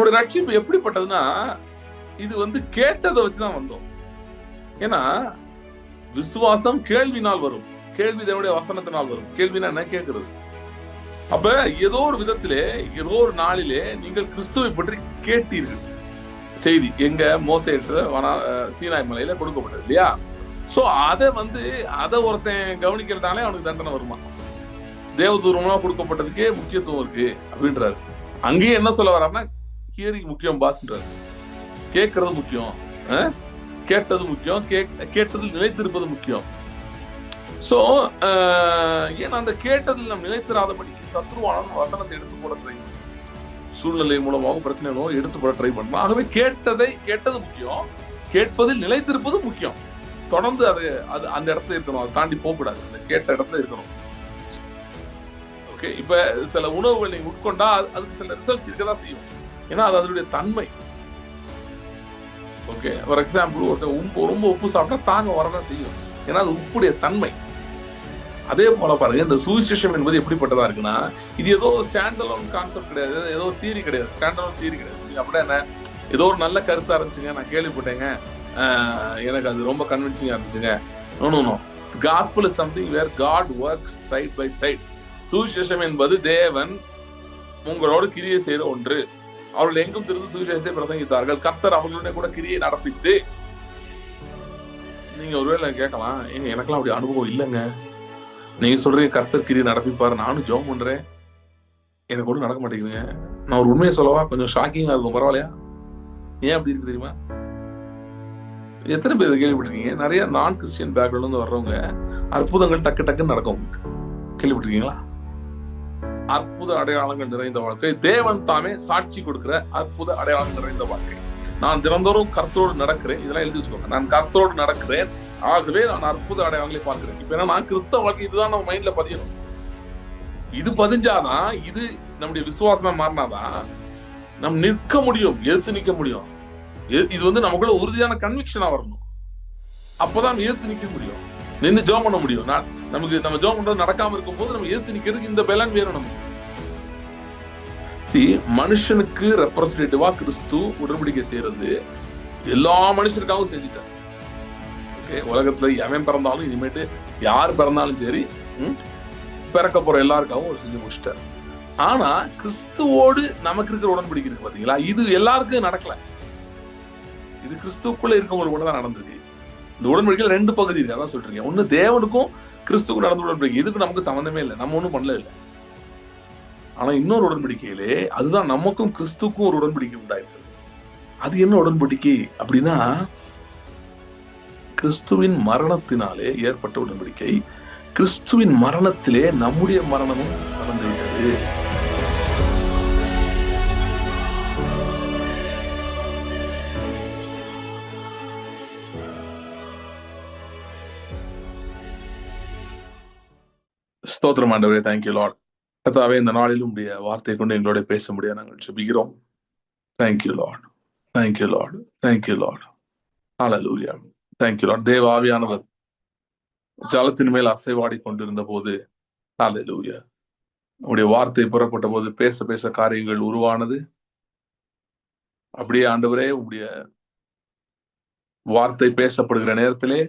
நம்மளுடைய ரட்சிப்பு எப்படிப்பட்டதுன்னா, இது கேட்டதை வச்சுதான் வந்தோம். ஏன்னா விசுவாசம் கேள்வினால் வரும், கேள்வி தேவனுடைய வசனத்தினால் வரும். கேள்வினா என்ன? கேட்கிறது. அப்ப ஏதோ ஒரு விதத்திலே, ஏதோ ஒரு நாளிலே நீங்கள் கிறிஸ்துவை பற்றி கேட்டீர்கள். செய்தி எங்க? மோசேற்ற சீனாய் மலையில கொடுக்கப்பட்டது இல்லையா? சோ அதை ஒருத்தன் கவனிக்கிறதாலே அவனுக்கு தண்டனை வருமா? தேவதூரமா கொடுக்கப்பட்டதுக்கே முக்கியத்துவம் இருக்கு அப்படின்றாரு. அங்கேயே என்ன சொல்ல வர்றாருன்னா, ஹியரிங் முக்கியம் பாஸ்ன்றாரு. கேட்கறது முக்கியம், கேட்டது முக்கியம், கேட்டதில் நிலைத்திருப்பது முக்கியம். சோ ஏன்னா அந்த கேட்டதில் நாம் நிலைத்திராதபடிக்கு சத்ருவான வசனத்தை எடுத்து போட ட்ரை பண்ணும். சூழ்நிலை மூலமாக பிரச்சனை எடுத்து போட ட்ரை பண்ணணும். ஆகவே கேட்டது முக்கியம், கேட்பதில் நிலைத்திருப்பது முக்கியம். தொடர்ந்து அது அந்த இடத்துல இருக்கணும், அதை தாண்டி போகக்கூடாது, அந்த கேட்ட இடத்துல இருக்கணும். ஓகே, இப்ப சில உணவுகள் நீங்க உட்கொண்டா அதுக்கு சில ரிசல்ட்ஸ் இருக்கதான் செய்யும். ஏன்னா அது அதனுடைய தன்மை. ஓகே, ஃபார் எக்ஸாம்பிள் ரொம்ப உப்பு சாப்பிட்டா தாங்க வரதான் செய்யும். ஏன்னா அது உப்புடைய தன்மை. அதே போல பாருங்க, இந்த சுவிசேஷம் என்பது எப்படிப்பட்டதா இருக்குன்னா, இது ஏதோ ஸ்டாண்ட் அலோன் கான்செப்ட் கிடையாது, ஏதோ தியரி கிடையாது, ஸ்டாண்ட் அலோன் தியரி கிடையாது. அப்படியே என்ன, ஏதோ ஒரு நல்ல கருத்தா இருந்துச்சுங்க, நான் கேள்விப்பட்டேங்க, எனக்கு அது ரொம்ப கன்வின்சிங்கா இருந்துச்சுங்க. No, gospel is something where God works side by side. சுவிசேஷம் என்பது தேவன் உங்களோடு கிரியை செய்த ஒன்று. அவர்கள் எங்கும் திருந்து சுவிசேஷத்தை பிரசங்கித்தார்கள், கர்த்தர் அவர்களுடைய கூட கிரியை நடப்பித்து. நீங்க ஒருவேளை கேட்கலாம், எனக்கெல்லாம் அப்படி அனுபவம் இல்லைங்க, நீங்க சொல்றீங்க கர்த்தர் கிரியை நடப்பிப்பாரு, நானும் ஜெபம் பண்றேன், எனக்கு ஒன்றும் நடக்க மாட்டேங்குதுங்க. நான் ஒரு உண்மையை சொல்லவா? கொஞ்சம் ஷாக்கிங்கா இருக்கும், பரவாயில்லையா? ஏன் அப்படி இருக்கு தெரியுமா? எத்தனை பேர் கேள்விப்பட்டிருக்கீங்க? நிறைய நான் கிறிஸ்டியன் பேக்ரவுண்ட்ல வர்றவங்க அற்புதங்கள் டக்குன்னு நடக்கும். கேள்விப்பட்டிருக்கீங்களா? அற்புத அடையாளங்கள் நிறைந்த வாழ்க்கை, தேவன் தாமே சாட்சி கொடுக்கிற அற்புத அடையாளங்கள் நிறைந்த வாழ்க்கை. நான் தினந்தோறும் கர்த்தரோடு நடக்கிறேன், இதெல்லாம் எழுதி வச்சுக்கோங்க. நான் கர்த்தரோடு நடக்கிறேன், ஆகவே நான் அற்புத அடையாளங்களை பார்க்கிறேன். இப்ப நான் கிறிஸ்தவ வாழ்க்கை இதுதான் நம்ம மைண்ட்ல பதியணும். இது பதிஞ்சாதான், இது நம்முடைய விசுவாசமா மாறினாதான் நம்ம நிற்க முடியும், எதிர்த்து நிற்க முடியும். இது நமக்குள்ள உறுதியான கன்விக்ஷனா வரணும். அப்பதான் எதிர்த்து நிற்க முடியும், நின்று ஜெபம் பண்ண முடியும். நம்ம ஜெபம் பண்றது நடக்காம இருக்கும் போது நம்ம எதிர்த்து நிக்கிறதுக்கு இந்த பலன் வேணும் நமக்கு. மனுஷனுக்கு ரெப்ரசன்டேட்டிவா கிறிஸ்து உடன்படிக்கை செய்யறது எல்லா மனுஷனுக்காகவும் செஞ்சுட்டார். ஓகே, உலகத்துல எவன் பிறந்தாலும், இனிமேட்டு யார் பிறந்தாலும் சரி, பிறக்க போற எல்லாருக்காகவும் செஞ்சு முடிச்சிட்டார். ஆனா கிறிஸ்துவோடு நமக்கு இருக்கிற உடன்படிக்கை இருக்கு பாத்தீங்களா, இது எல்லாருக்கும் நடக்கல. இது கிறிஸ்துக்குள்ள இருக்கவங்களுக்கு மட்டும் தான் நடந்திருக்கு. இந்த உடன்படிக்கையில 2 பகுதி இருக்கு, அதான் சொல்றீங்க. ஒண்ணு தேவனுக்கும் கிறிஸ்துக்கும் நடந்த உடன்படிக்கை, இதுக்கு நமக்கு சம்பந்தமே இல்லை, நம்ம ஒண்ணும் பண்ணல இல்லை. ஆனா இன்னொரு உடன்படிக்கையிலே, அதுதான் நமக்கும் கிறிஸ்துக்கும் ஒரு உடன்படிக்கை உண்டாயிருக்கு. அது என்ன உடன்படிக்கை அப்படின்னா, கிறிஸ்துவின் மரணத்தினாலே ஏற்பட்ட உடன்படிக்கை. கிறிஸ்துவின் மரணத்திலே நம்முடைய மரணமும் நடந்திருக்கிறது. ஸ்தோத்திரம் ஆண்டவரே, தேங்க்யூ லார்ட். கர்த்தாவே, இந்த நாளிலும் உடைய வார்த்தை கொண்டு எங்களோட பேச முடியாது நாங்கள் ஜெபிக்கிறோம். Thank you Lord, thank you Lord, thank you Lord. Hallelujah, thank you Lord. தேவ ஆவியானவர் ஜலத்தின் மேல் அசைவாடி கொண்டிருந்த போது, ஹல்லேலூயா, உடைய வார்த்தை புறப்பட்ட போது பேச பேச காரியங்கள் உருவானது. அப்படியே ஆண்டவரே, உடைய வார்த்தை பேசப்படுகிற நேரத்திலே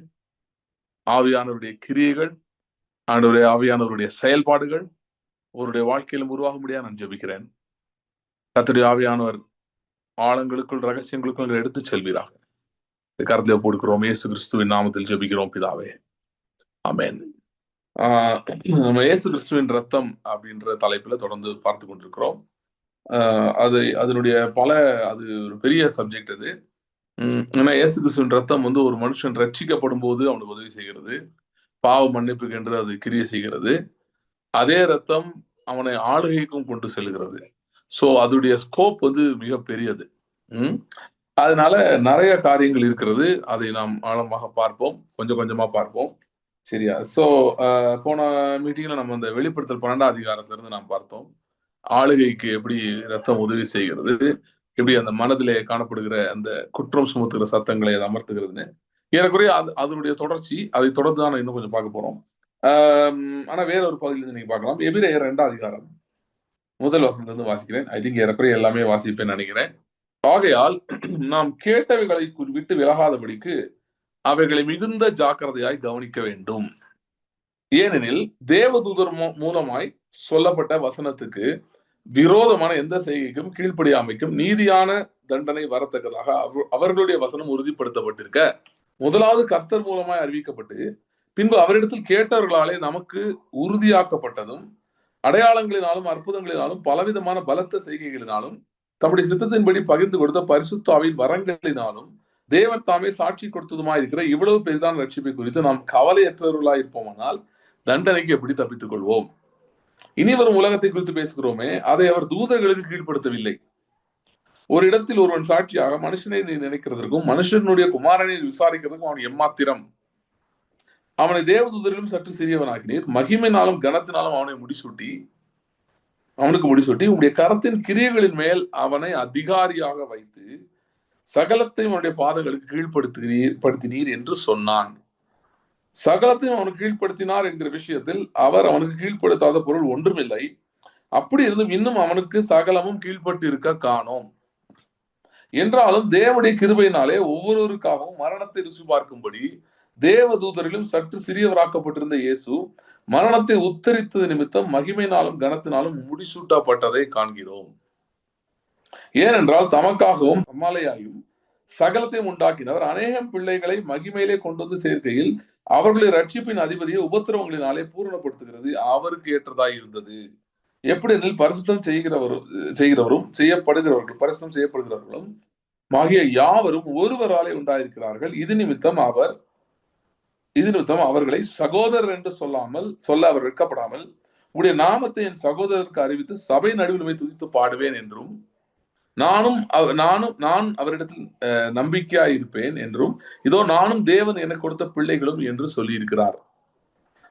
ஆவியானவருடைய கிரியைகள், ஆண்டவரே ஆவியானவருடைய செயல்பாடுகள் அவருடைய வாழ்க்கையிலும் உருவாக முடியாது நான் ஜெபிக்கிறேன். கர்த்தருடைய ஆவியானவர் ஆழங்களுக்குள் ரகசியங்களுக்குள் எடுத்து செல்வீராக. கருத்துல போடுக்கிறோம், இயேசு கிறிஸ்துவின் நாமத்தில் ஜெபிக்கிறோம் பிதாவே, ஆமென். நம்ம இயேசு கிறிஸ்துவின் ரத்தம் அப்படின்ற தலைப்புல தொடர்ந்து பார்த்து கொண்டிருக்கிறோம். அதனுடைய அது ஒரு பெரிய சப்ஜெக்ட் அது. ஏன்னா இயேசு கிறிஸ்துவின் ரத்தம் ஒரு மனுஷன் ரட்சிக்கப்படும் போது அவனுக்கு உதவி செய்கிறது, பாவ மன்னிப்புக்கு என்று அது கிரியை செய்கிறது. அதே ரத்தம் அவனை ஆளுகைக்கும் கொண்டு செல்கிறது. சோ அதோடைய ஸ்கோப் மிக பெரியது. அதனால நிறைய காரியங்கள் இருக்கிறது. அதை நாம் ஆழமாக பார்ப்போம், கொஞ்சம் கொஞ்சமா பார்ப்போம், சரியா? சோ போன மீட்டிங்ல நம்ம அந்த வெளிப்படுத்தல் 12ஆம் அதிகாரத்துல இருந்து நாம் பார்த்தோம். ஆளுகைக்கு எப்படி ரத்தம் உதவி செய்கிறது, எப்படி அந்த மனதிலே காணப்படுகிற அந்த குற்றம் சுமத்துகிற சத்தங்களை அதை அமர்த்துகிறதுன்னு. ஏறக்குறைய அதனுடைய தொடர்ச்சி. அதை தொடர்ந்து தான் இன்னும் கொஞ்சம் பார்க்க போறோம். ஆனா வேற ஒரு பகுதியிலிருந்து நீங்க பார்க்கலாம். எபிரேயர் 2ஆம் அதிகாரம் 1 வசனத்துல இருந்து வாசிக்கிறேன். ஐ திங்க் ஏறக்குறைய எல்லாமே வாசிப்பேன்னு நினைக்கிறேன். ஆகையால் நாம் கேட்டவைகளை விட்டு விலகாதபடிக்கு அவைகளை மிகுந்த ஜாக்கிரதையாய் கவனிக்க வேண்டும். ஏனெனில் தேவதூதர் மூலமாய் சொல்லப்பட்ட வசனத்துக்கு விரோதமான எந்த செய்கைக்கும் கீழ்ப்படியாமைக்கும் நீதியான தண்டனை வரத்தக்கதாக அவர்களுடைய வசனம் உறுதிப்படுத்தப்பட்டிருக்க, முதலாவது கர்த்தர் மூலமாய் அறிவிக்கப்பட்டு பின்பு அவரிடத்தில் கேட்டவர்களாலே நமக்கு உறுதியாக்கப்பட்டதும் அடையாளங்களினாலும் அற்புதங்களினாலும் பலவிதமான பலத்த செய்கைகளினாலும் தம்முடைய சித்தத்தின்படி பகிர்ந்து கொடுத்த பரிசுத்தாவின் வரங்களினாலும் தேவன் தாமே சாட்சி கொடுத்ததுமாய் இருக்கிற இவ்வளவு பெரிதான ரட்சிப்பை குறித்து நாம் கவலையற்றவர்களாய் இருப்போமானால் தண்டனைக்கு எப்படி தப்பித்துக் கொள்வோம்? இனி வரும் உலகத்தை குறித்து பேசுகிறோமே, அதை அவர் தூதர்களுக்கு கீழ்ப்படுத்தவில்லை. ஒரு இடத்தில் ஒருவன் சாட்சியாக மனுஷனை நினைக்கிறதற்கும் மனுஷனுடைய குமாரனை விசாரிக்கிறதுக்கும் அவன் எம்மாத்திரம். அவனை தேவதூதரிலும் சற்று சிறியவனாக்கினீர், மகிமையினாலும் கனத்தினாலும் அவனுக்கு முடிசூட்டி உங்களுடைய கரத்தின் கிரியைகளின் மேல் அவனை அதிகாரியாக வைத்து சகலத்தையும் அவனுடைய பாதங்களுக்கு கீழ்ப்படுத்தினீர் என்று சொன்னான். சகலத்தையும் அவனுக்கு கீழ்ப்படுத்தினார் என்கிற விஷயத்தில் அவர் அவனுக்கு கீழ்ப்படுத்தாத பொருள் ஒன்றுமில்லை. அப்படி இருந்தும் இன்னும் அவனுக்கு சகலமும் கீழ்பட்டு இருக்க காணோம். என்றாலும் தேவனுடைய கிருபையினாலே ஒவ்வொருவருக்காகவும் மரணத்தை ருசி பார்க்கும்படி தேவதூதரிலும் சற்று சிறியவராக்கப்பட்டிருந்த இயேசு மரணத்தை உத்தரித்தது நிமித்தம் மகிமையினாலும் கனத்தினாலும் முடிசூட்டப்பட்டதை காண்கிறோம். ஏனென்றால் தமக்காகவும் தம்மாலேயாயும் சகலத்தையும் உண்டாக்கினவர் அநேகம் பிள்ளைகளை மகிமையிலே கொண்டு வந்து சேர்க்கையில் அவர்களுடைய ரட்சிப்பின் அதிபதியை உபத்திரவங்களினாலே பூரணப்படுத்துகிறது அவருக்கு ஏற்றதாய் இருந்தது. எப்படி எனில் பரிசுத்தம் செய்கிறவரும் பரிசுத்தம் செய்யப்படுகிறவர்களும் ஆகிய யாவரும் ஒருவராலே உண்டாயிருக்கிறார்கள். இது நிமித்தம் அவர்களை சகோதரர் என்று சொல்ல அவர் வெட்கப்படாமல் உடைய நாமத்தை என் சகோதரருக்கு அறிவித்து சபை நடுவில் துதித்து பாடுவேன் என்றும் நான் அவரிடத்தில் நம்பிக்கையாய் இருப்பேன் என்றும் இதோ நானும் தேவன் எனக்கு கொடுத்த பிள்ளைகளும் என்று சொல்லி இருக்கிறார்.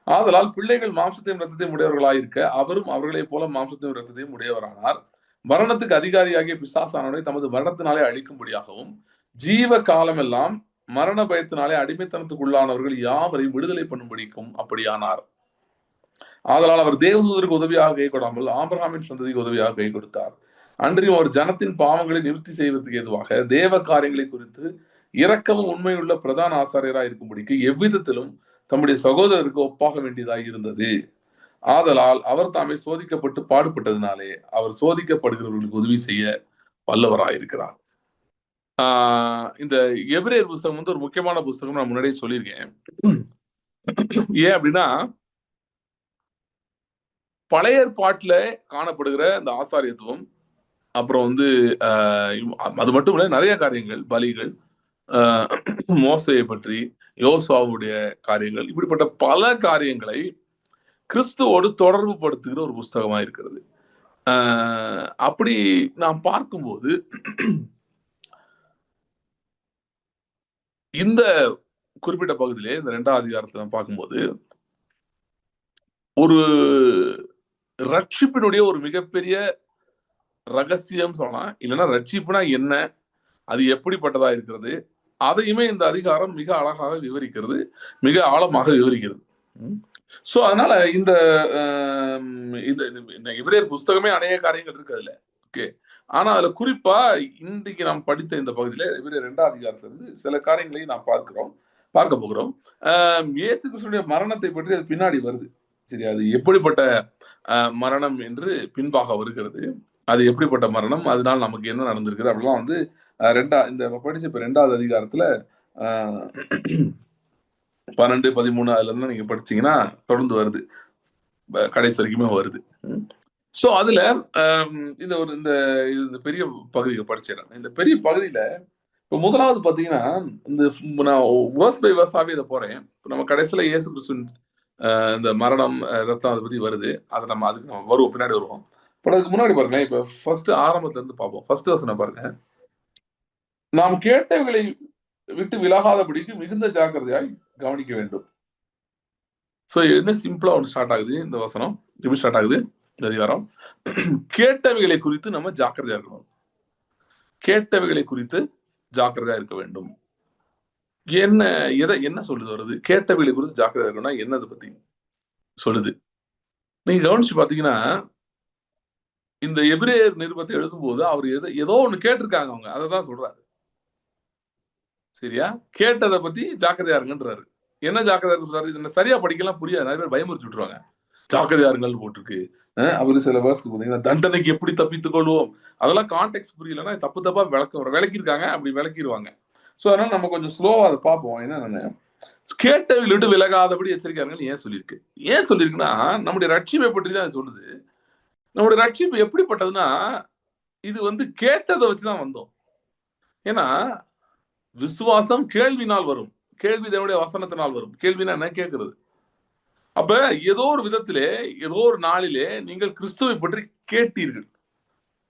ஆதலால் பிள்ளைகள் மாம்சத்தையும் ரத்தத்தையும் உடையவர்களாயிருக்க அவரும் அவர்களைப் போல மாம்சத்தையும் ரத்தத்தையும் உடையவரானார். மரணத்துக்கு அதிகாரியாகிய பிசாசானவனை தமது மரணத்தினாலே அழிக்கும்படியாகவும் ஜீவ காலமெல்லாம் மரண பயத்தினாலே அடிமைத்தனத்துக்குள்ளானவர்கள் யாவரையும் விடுதலை பண்ணும்படிக்கும் அப்படியானார். ஆதலால் அவர் தேவதூதருக்கு உதவியாக கை கொடாமல் ஆபிரகாமின் சந்ததிக்கு உதவியாக கை கொடுத்தார். அன்றையும் அவர் ஜனத்தின் பாவங்களை நிவர்த்தி செய்வதற்கு ஏதுவாக தேவ காரியங்களை குறித்து இரக்கமும் உண்மையுள்ள பிரதான ஆசாரியராக இருக்கும்படிக்கு எவ்விதத்திலும் தம்முடைய சகோதரருக்கு ஒப்பாக வேண்டியதாக இருந்தது. ஆதலால் அவர் தாமே சோதிக்கப்பட்டு பாடுபட்டதினாலே அவர் சோதிக்கப்படுகிறவர்களுக்கு உதவி செய்ய வல்லவராயிருக்கிறார். இந்த எபிரேயர் புஸ்தகம் ஒரு முக்கியமான புஸ்தகம், நான் முன்னாடியே சொல்லியிருக்கேன். ஏன் அப்படின்னா, பழைய ஏற்பாட்டுல காணப்படுகிற இந்த ஆசாரியத்துவம், அப்புறம் அது மட்டும் இல்ல, நிறைய காரியங்கள், பலிகள், மோசையை பற்றி, யோசுவாவுடைய காரியங்கள், இப்படிப்பட்ட பல காரியங்களை கிறிஸ்துவோடு தொடர்பு படுத்துகிற ஒரு புஸ்தகமா இருக்கிறது. அப்படி நாம் பார்க்கும்போது இந்த குறிப்பிட்ட பகுதியிலே இந்த 2ஆம் அதிகாரத்துல நாம் பார்க்கும்போது ஒரு ரட்சிப்பினுடைய ஒரு மிகப்பெரிய ரகசியம் சொல்லலாம், இல்லைன்னா ரட்சிப்புனா என்ன, அது எப்படிப்பட்டதா இருக்கிறது, அதையுமே இந்த அதிகாரம் மிக அழகாக விவரிக்கிறது, மிக ஆழமாக விவரிக்கிறது. சோ அதனால இந்த எபிரேயர் புஸ்தகமே அநேக காரியங்கள் இருக்கு அதுல. ஓகே, ஆனா அதுல குறிப்பா இன்றைக்கு நாம் படித்த இந்த பகுதியில எபிரேயர் 2ஆம் அதிகாரத்துல இருந்து சில காரியங்களை நாம் பார்க்க போகிறோம். இயேசு கிறிஸ்துவினுடைய மரணத்தை பற்றி அது பின்னாடி வருது. சரி, அது எப்படிப்பட்ட மரணம் என்று பின்பாக வருகிறது, அது எப்படிப்பட்ட மரணம், அதனால நமக்கு என்ன நடந்திருக்குது அப்படிலாம் இந்த படிச்ச இப்ப 2ஆவது அதிகாரத்துல 12, 13 அதுல இருந்து நீங்க படிச்சீங்கன்னா தொடர்ந்து வருது, கடைசி வரைக்குமே வருது. சோ அதுல இந்த பெரிய பகுதியை படிச்சிடறேன். இந்த பெரிய பகுதியில இப்ப முதலாவது பாத்தீங்கன்னா, நான் வேர்ஸ் பை வேர்ஸாவே இதை போறேன். நம்ம கடைசியில இயேசு கிறிஸ்துவின் இந்த மரணம், ரத்தம் அதை பத்தி வருது, அதை அதுக்கு நம்ம வருவோம், பின்னாடி வருவோம். பட் அதுக்கு முன்னாடி பாருங்க, இப்ப ஃபர்ஸ்ட் ஆரம்பத்துல இருந்து பார்ப்போம். ஃபர்ஸ்ட் வசனம் பாருங்க, நாம் கேட்டவைகளை விட்டு விலகாதபடிக்கு மிகுந்த ஜாக்கிரதையாய் கவனிக்க வேண்டும். சோ என்ன சிம்பிளா ஒன்று ஸ்டார்ட் ஆகுது இந்த வசனம். எப்படி ஸ்டார்ட் ஆகுது இந்த அதிகாரம்? கேட்டவைகளை குறித்து நம்ம ஜாக்கிரதையா இருக்கணும். கேட்டவைகளை குறித்து ஜாக்கிரதையா இருக்க வேண்டும். என்ன சொல்லுது வருது? கேட்டவைகளை குறித்து ஜாக்கிரதையா இருக்கணும்னா என்னதை பத்தி சொல்லுது? நீங்க கவனிச்சு பாத்தீங்கன்னா, இந்த எபிரேயர் நிருபத்தை எழுதும்போது அவர் ஏதோ ஒண்ணு கேட்டிருக்காங்க அவங்க, அதை தான் சொல்றாரு. சரியா? கேட்டதை பத்தி ஜாக்கிரதையா இருங்கன்றாரு. என்ன ஜாக்கிரதையா இருக்க சொல்றாரு? இது சரியா படிக்கலாம் புரியாது, நிறைய பேர் பயமுறுத்தி விட்டுருவாங்க. ஜாக்கிரதையா இருங்கன்னு போட்டிருக்கு. அவரு சில வேர்ஸ் பாத்தீங்கன்னா, தண்டனைக்கு எப்படி தப்பித்துக் கொள்வோம், அதெல்லாம் கான்டெக்ட் புரியலன்னா தப்பு தப்பா விளக்கியிருக்காங்க, அப்படி விளக்கிடுவாங்க. சோ அதனால நம்ம கொஞ்சம் ஸ்லோவா அதை பார்ப்போம். என்னன்னு, கேட்டவில் விட்டு விலகாதபடி எச்சரிக்கையாருங்கன்னு ஏன் சொல்லியிருக்கு? ஏன் சொல்லியிருக்குன்னா, நம்முடைய ரட்சிப்பை பற்றி தான் சொல்லுது. நம்முடைய ரட்சிப்பு எப்படிப்பட்டதுன்னா, இது வந்து கேட்டதை வச்சுதான் வந்தோம். ஏன்னா விசுவாசம் கேள்வினால் வரும், கேள்வி தேவனுடைய வசனத்தினால் வரும். கேள்வினா என்ன? கேட்கிறது. அப்ப ஏதோ ஒரு விதத்திலே, ஏதோ ஒரு நாளிலே நீங்கள் கிறிஸ்துவை பற்றி கேட்டீர்கள்.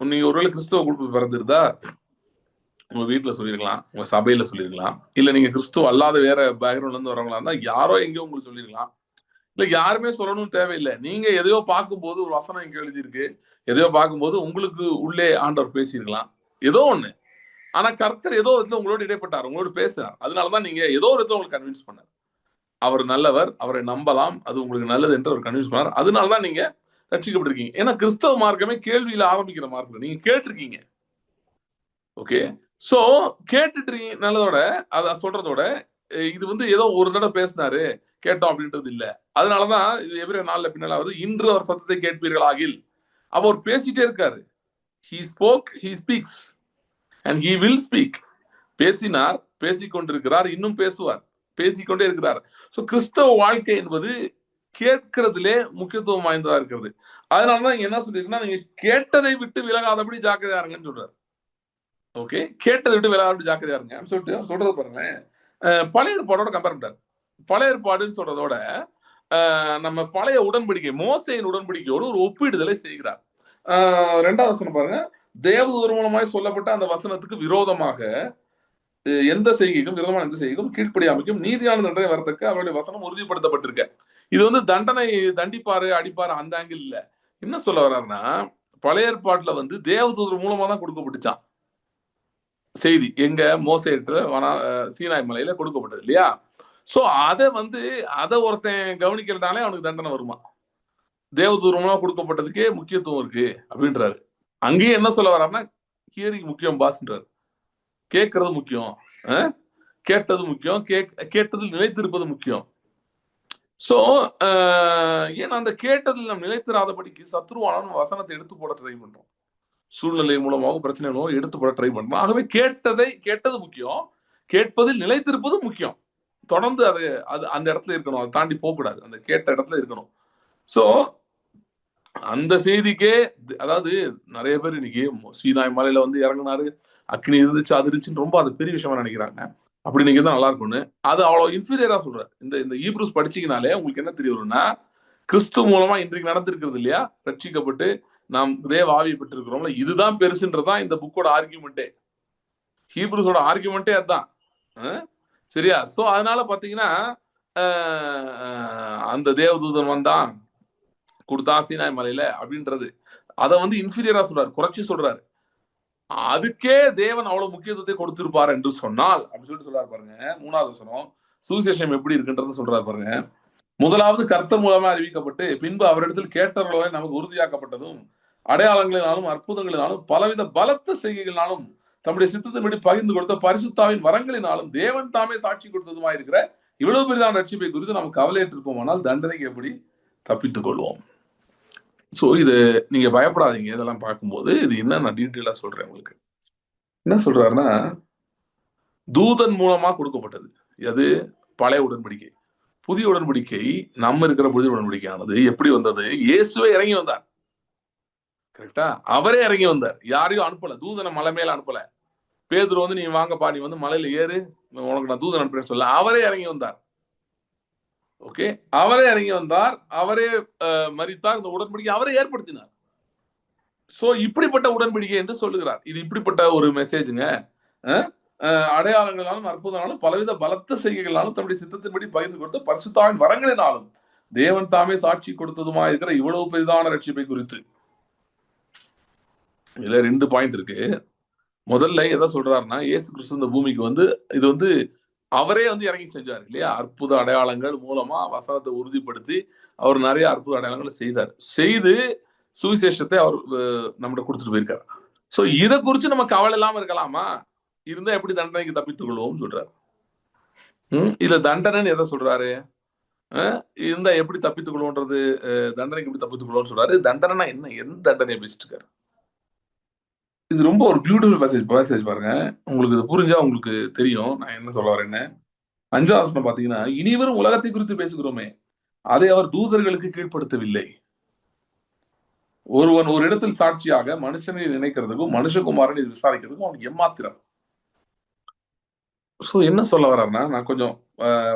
நீங்க ஒருவேளை கிறிஸ்துவ குடும்பம் பிறந்திருந்தா உங்க வீட்டுல சொல்லிருக்கலாம், உங்க சபையில சொல்லிருக்கலாம், இல்ல நீங்க கிறிஸ்துவ அல்லாத வேற பேக்ரவுண்ட்ல இருந்து வரவங்களா இருந்தா யாரோ எங்கேயோ உங்களுக்கு சொல்லிருக்கலாம். இல்ல யாருமே சொல்லணும்னு தேவையில்லை. நீங்க எதையோ பார்க்கும்போது ஒரு வசனம் இங்க எழுதியிருக்கு, எதையோ பார்க்கும்போது உங்களுக்கு உள்ளே ஆண்டவர் பேசியிருக்கலாம், ஏதோ ஒண்ணு. ஆனா கர்த்தர் ஏதோ வந்து உங்களோட இடைப்பட்டார், உங்களோட பேசினார். அதனாலதான் நீங்க ஏதோ ஒரு உங்களுக்கு கன்வின்ஸ் பண்ணார். அவர் நல்லவர், அவரை நம்பலாம், அது உங்களுக்கு நல்லது என்று அவர் கன்வின்ஸ் பண்ணார். அதனாலதான் நீங்க ரட்சிக்கப்பட்டிருக்கீங்க. ஏன்னா கிறிஸ்தவ மார்க்கமே கேள்வியில ஆரம்பிக்கிற மார்க்கம். நீங்க கேட்டிருக்கீங்க. ஓகே. சோ கேட்டுட்டு நல்லதோட அத சொல்றதோட, இது வந்து ஏதோ ஒரு தடவை பேசினாரு கேட்டோம் அப்படின்றது இல்ல. அதனாலதான் எபிரேயர் 4 பின்னாலாவது இன்று அவர் சத்தத்தை கேட்பீர்களாகில். அவர் பேசிட்டே இருக்காரு. he spoke, he speaks and he will speak. பேசினார், பேசிக்கொண்டிருக்கிறார், இன்னும் பேசுவார், பேசிக்கொண்டே இருக்கிறார். சோ கிறிஸ்தவ வாழ்க்கை என்பது கேட்கிறதுலே முக்கியத்துவம் வாய்ந்ததா இருக்கிறது. அதனாலதான் என்ன சொல்லிருக்குன்னா, நீங்க கேட்டதை விட்டு விலகாதபடி ஜாக்கிரதையா இருங்கன்னு சொல்றாரு. ஓகே, கேட்டதை விட்டு விலகாதபடி ஜாக்கிரதையா இருங்க சொல்லிட்டு சொல்றது பாருங்க. பழைய ஏற்பாடோட கம்பேர் பண்றாரு. பழைய ஏற்பாடுன்னு சொல்றதோட நம்ம பழைய உடன்படிக்கை, மோசேயின் உடன்படிக்கையோடு ஒரு ஒப்பிடுதலை செய்கிறார். 2வது வசனம் பாருங்க. தேவதூதர் மூலமாய் சொல்லப்பட்ட அந்த வசனத்துக்கு விரோதமாக எந்த செய்கைக்கும், விரோதமான எந்த செய்கைக்கும் கீழ்ப்படியாமைக்கும் நீதியான தண்டனை வரத்தக்க அவருடைய வசனம் உறுதிப்படுத்தப்பட்டிருக்க. இது வந்து தண்டனை, தண்டிப்பாரு அடிப்பாரு அந்த ஆங்கிள் இல்ல. என்ன சொல்ல வர்றாருன்னா, பழைய ஏற்பாட்டுல வந்து தேவதூதர் மூலமா தான் கொடுக்கப்பட்டுச்சான் செய்தி. எங்க? மோசேட்டு சீனாய் மலையில கொடுக்கப்பட்டது இல்லையா? சோ அதை ஒருத்தன் கவனிக்கிறதாலே அவனுக்கு தண்டனை வருமா? தேவதூரமா கொடுக்கப்பட்டதுக்கே முக்கியத்துவம் இருக்கு அப்படின்றாரு. அங்கேயே என்ன சொல்ல வர்றாருன்னா, ஹியரிங் முக்கியம் பாஸ்ன்றாரு. கேட்கறது முக்கியம், கேட்டது முக்கியம், கேட்டதில் நிலைத்திருப்பது முக்கியம். சோ ஏன்னா அந்த கேட்டதில் நாம் நிலைத்திராதபடிக்கு சத்ருவான வசனத்தை எடுத்து போட ட்ரை பண்றோம். சூழ்நிலை மூலமாக பிரச்சனை மூலம் எடுத்து போட ட்ரை பண்றோம். ஆகவே கேட்டது முக்கியம், கேட்பதில் நிலைத்திருப்பது முக்கியம். தொடர்ந்து அது அந்த இடத்துல இருக்கணும், அதை தாண்டி போக கூடாது, அந்த கேட்ட இடத்துல இருக்கணும். சோ அந்த செய்திக்கே, அதாவது நிறைய பேர் இன்னைக்கு சீனாய் மலையில வந்து இறங்கினாரு, அக்னி இருந்துச்சு, அது இருந்துச்சுன்னு ரொம்ப அது பெரிய விஷயமா நினைக்கிறாங்க. அப்படி நீங்க தான் நல்லா இருக்கும்னு அது அவ்வளவு இன்ஃபீரியரா சொல்றாரு. இந்த ஈப்ரூஸ் படிச்சீங்கனாலே உங்களுக்கு என்ன தெரிய வரும்னா, கிறிஸ்து மூலமா இன்றைக்கு நடந்திருக்கிறது இல்லையா, ரட்சிக்கப்பட்டு நாம் தேவ ஆவியை பெற்றிருக்கிறோம்ல, இதுதான் பெருசுன்றதான் இந்த புக்கோட ஆர்கியூமெண்டே. ஹீப்ரூஸோட ஆர்கியூமெண்டே அதுதான். சரியா? சோ அதனால பாத்தீங்கன்னா, அந்த தேவதூதன் வந்தான் கொடுத்தான் சீனாய் மலையில அப்படின்றது அதை வந்து இன்ஃபீரியரா சொல்றாரு, குறைச்சி சொல்றாரு. அதுக்கே தேவன் அவ்வளவு முக்கியத்துவத்தை கொடுத்திருப்பார் என்று சொன்னால் அப்படின்னு சொல்லிட்டு சொல்றாரு பாருங்க. 3வது வசனம் சுவிசேஷம் எப்படி இருக்குன்றது சொல்றாரு பாருங்க. முதலாவது கர்த்தர் மூலமா அறிவிக்கப்பட்டு பின்பு அவரிடத்தில் கேட்டவர்களால் நமக்கு உறுதியாக்கப்பட்டதும் அடையாளங்களினாலும் அற்புதங்களினாலும் பலவித பலத்த செய்கைகளினாலும் தம்முடைய சித்தத்தின்படி பகிர்ந்து கொடுத்த பரிசுத்தாவின் வரங்களினாலும் தேவன் தாமே சாட்சி கொடுத்ததுமா இருக்கிற இவ்வளவு பெரிதான ரட்சிப்பை குறித்து நம்ம கவலையற்றிருப்போமானால் தண்டனைக்கு எப்படி தப்பித்துக் கொள்வோம். சோ இது நீங்க பயப்படாதீங்க. இதெல்லாம் பார்க்கும்போது இது என்ன நான் டீட்டெயிலா சொல்றேன் உங்களுக்கு. என்ன சொல்றாருன்னா, தூதன் மூலமா கொடுக்கப்பட்டது அது பழைய உடன்படிக்கை. புதிய உடன்படிக்கை நம்ம இருக்கிற புதிய உடன்படிக்கையானது எப்படி வந்தது? இயேசுவே இறங்கி வந்தார். கரெக்டா? அவரே இறங்கி வந்தார், யாரையும் அனுப்பல, தூதனை மலை மேல அனுப்பல. பேதுரு வந்து நீ வாங்கப்பா, நீ வந்து மலையில ஏறு, உனக்கு நான் தூதன் அனுப்புறேன்னு சொல்ல, அவரே இறங்கி வந்தார். ஓகே, அவரே இறங்கி வந்தார், அவரே மரித்தார், இந்த உடன்படிக்கை அவரே ஏற்படுத்தினார். சோ இப்படிப்பட்ட உடன்படிக்கை என்று சொல்லுகிறார். இது இப்படிப்பட்ட ஒரு மெசேஜுங்க. அடையாளங்களாலும் அற்புதங்களும் பலவித பலத்த செய்கைகளாலும் தன்னுடைய சித்தத்தின்படி பகிர்ந்து கொடுத்த பரிசுத்தாவின் வரங்களினாலும் தேவன் தாமே சாட்சி கொடுத்ததுமா இருக்கிற இவ்வளவு பெரிதான ரட்சிப்பை குறித்து. இதுல 2 பாயிண்ட் இருக்கு. முதல்ல எதை சொல்றாருன்னா, இயேசு கிறிஸ்து இந்த பூமிக்கு வந்து இது வந்து அவரே வந்து இறங்கி செஞ்சார் இல்லையா? அற்புத அடையாளங்கள் மூலமா வசனத்தை உறுதிப்படுத்தி அவர் நிறைய அற்புத அடையாளங்களை செய்தார். செய்து சுவிசேஷத்தை அவர் நம்மகிட்ட கொடுத்துட்டு போயிருக்காரு. சோ இதை குறிச்சு நம்ம கவலை இல்லாம இருக்கலாமா? இருந்தா எப்படி தண்டனைக்கு தப்பித்துக் கொள்வோம் சொல்றாரு. இதுல தண்டனைன்னு எதை சொல்றாரு? இருந்தா எப்படி தப்பித்துக் கொள்வோன்றது, தண்டனைக்கு எப்படி தப்பித்துக் கொள்வோம்னு சொல்றாரு. தண்டனை என்ன, எந்த தண்டனையை பேசிட்டு இருக்காரு? இது ரொம்ப ஒரு பியூட்டிஃபுல் பேசேஜ் பாருங்க. உங்களுக்கு இது புரிஞ்சா உங்களுக்கு தெரியும் நான் என்ன சொல்ல வரேன்னு. 5வது வசனம் பாத்தீங்கன்னா, இனிவரும் உலகத்தை குறித்து பேசுகிறோமே, அதை அவர் தூதர்களுக்கு கீழ்ப்படுத்தவில்லை. ஒருவன் ஒரு இடத்தில் சாட்சியாக மனுஷனை நினைக்கிறதுக்கும் மனுஷகுமாரனை விசாரிக்கிறதுக்கும் அவனுக்கு எம்மாத்திரம். சோ என்ன சொல்ல வர்றாருன்னா, நான் கொஞ்சம்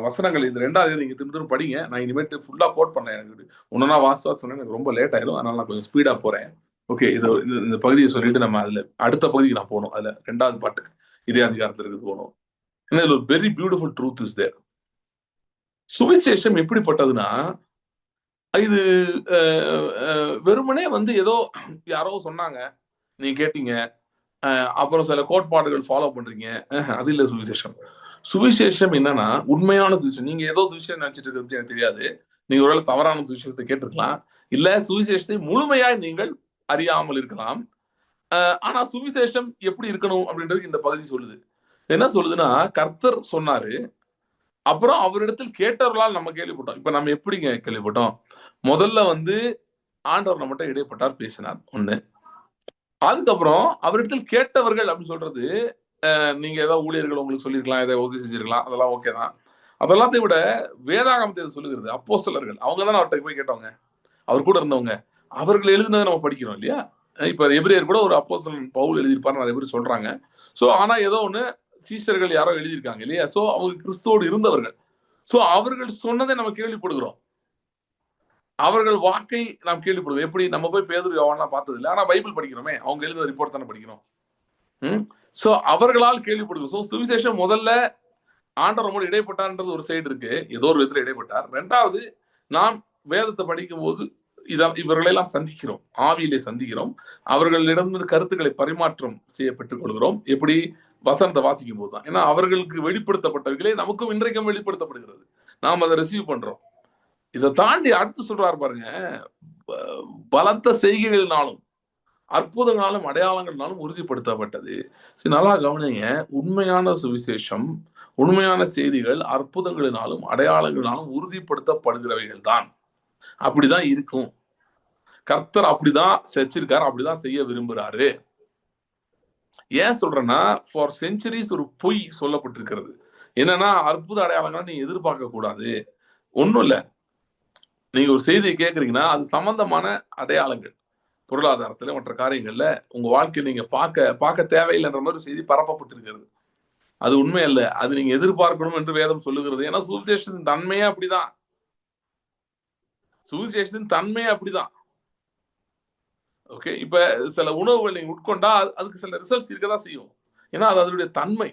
வசனங்கள் இந்த 2வது நீங்க திரும்ப படிங்க. நான் இனிமேட்டு ஃபுல்லா கோட் பண்ணேன். எனக்கு ஒன்னா வாசா சொன்னேன், எனக்கு ரொம்ப லேட் ஆயிடும். அதனால நான் கொஞ்சம் ஸ்பீடா போறேன். ஓகே, இந்த பகுதியை சொல்லிட்டு நம்ம அதுல அடுத்த பகுதிக்கு நான் போகணும். அதுல 2வது பாட்டுக்கு இதே அதிகாரத்துல இருக்கு போகணும். ஏன்னா இதுல ஒரு very beautiful truth is there. சுவிசேஷம் எப்படிப்பட்டதுன்னா, இது வெறுமனே வந்து ஏதோ யாரோ சொன்னாங்க, நீங்க கேட்டீங்க, அப்புறம் சில கோட்பாடுகள் ஃபாலோ பண்றீங்க, அது இல்ல சுவிசேஷம். சுவிசேஷம் என்னன்னா உண்மையான சுவிசேஷம். நீங்க ஏதோ சுவிசேஷம் நினைச்சிட்டு இருக்கிறது எனக்கு தெரியாது. நீங்க ஒருவேளை தவறான சுவிசேஷத்தை கேட்டிருக்கலாம், இல்ல சுவிசேஷத்தை முழுமையாய் நீங்கள் அறியாமல் இருக்கலாம். ஆனா சுவிசேஷம் எப்படி இருக்கணும் அப்படின்றது இந்த பகுதி சொல்லுது. என்ன சொல்லுதுன்னா, கர்த்தர் சொன்னாரு, அப்புறம் அவரிடத்தில் கேட்டவர்களால் நம்ம கேள்விப்பட்டோம். இப்ப நம்ம எப்படிங்க கேள்விப்பட்டோம்? முதல்ல வந்து ஆண்டவர் நம்மகிட்ட இடைப்பட்டார், பேசினார் ஒண்ணு. அதுக்கப்புறம் அவரிடத்தில் கேட்டவர்கள் அப்படின்னு சொல்றது, நீங்க ஏதாவது ஊழியர்கள் உங்களுக்கு சொல்லியிருக்கலாம், ஏதாவது உதவி செஞ்சிருக்கலாம், அதெல்லாம் ஓகே தான். அதெல்லாத்தையும் விட வேதாகமத்தை சொல்லுகிறது அப்போஸ்தலர்கள், அவங்க தானே அவர்கிட்ட போய் கேட்டவங்க, அவர் கூட இருந்தவங்க. அவர்கள் எழுதினதை நம்ம படிக்கிறோம் இல்லையா? இப்ப எபிரேயர் கூட ஒரு அப்போஸ்தலன் பவுல் எழுதியிருப்பாரு, நிறைய பேர் சொல்றாங்க. சோ ஆனா ஏதோ ஒண்ணு சீஷர்கள் யாரோ எழுதியிருக்காங்க இல்லையா? சோ அவங்க கிறிஸ்துவோடு இருந்தவர்கள். சோ அவர்கள் சொன்னதை நம்ம கேள்விப்படுகிறோம். அவர்கள் வாக்கை நாம் கேள்விப்படுவோம். எப்படி நம்ம போய் பேதுரு யோவான்லாம் பார்த்தது இல்லை, ஆனா பைபிள் படிக்கிறோமே, அவங்க எழுதின ரிப்போர்ட் தானே படிக்கிறோம். சோ அவர்களால் கேள்விப்படுகிறோம். சோ சுவிசேஷம் முதல்ல ஆண்டவர் நம்மோடு இடைப்பட்டார்ன்றது ஒரு சைடு இருக்கு, ஏதோ ஒரு விதத்துல இடைப்பட்டார். 2வது, நாம் வேதத்தை படிக்கும் போது இவர்களெல்லாம் சந்திக்கிறோம், ஆவியிலே சந்திக்கிறோம். அவர்களிடமிருந்து கருத்துக்களை பரிமாற்றம் செய்யப்பட்டுக் கொள்கிறோம். எப்படி? வசனத்தை வாசிக்கும் போதுதான். ஏன்னா அவர்களுக்கு வெளிப்படுத்தப்பட்டவர்களே நமக்கும் இன்றைக்கும் வெளிப்படுத்தப்படுகிறது, நாம் அதை ரிசீவ் பண்றோம். இதை தாண்டி அடுத்து சொல்றாரு பாருங்க, பலத்த செய்கைகளினாலும் அற்புதங்களாலும் அடையாளங்களாலும் உறுதிப்படுத்தப்பட்டது. நல்லா கவனிங்க, உண்மையான சுவிசேஷம், உண்மையான செய்திகள் அற்புதங்களினாலும் அடையாளங்களினாலும் உறுதிப்படுத்தப்படுகிறவைகள் தான். அப்படிதான் இருக்கும். கர்த்தர் அப்படிதான் செஞ்சிருக்காரு, அப்படிதான் செய்ய விரும்புறாரு. ஏன் சொல்றேன்னா, ஃபார் செஞ்சுரிஸ் ஒரு பொய் சொல்லப்பட்டிருக்கிறது. என்னன்னா, அற்புத அடையாளங்களை நீங்க எதிர்பார்க்க கூடாது. ஒண்ணும் இல்ல, நீங்க ஒரு செய்தியை கேட்கறீங்கன்னா அது சம்பந்தமான அடையாளங்கள், பொருளாதாரத்துல மற்ற காரியங்கள்ல உங்க வாழ்க்கையை நீங்க பார்க்க தேவையில்லைன்ற மாதிரி ஒரு செய்தி பரப்பப்பட்டிருக்கிறது. அது உண்மை அல்ல, அது நீங்க எதிர்பார்க்கணும் என்று வேதம் சொல்லுகிறது. ஏன்னா சுவிசேஷத்தின் தன்மையே அப்படிதான். சுவிசேஷத்தின் தன்மையே அப்படிதான். ஓகே, இப்ப சில உணவுகள் நீங்க உட்கொண்டா அதுக்கு சில ரிசல்ட்ஸ் இருக்கதான் செய்யும். ஏன்னா அது அதனுடைய தன்மை.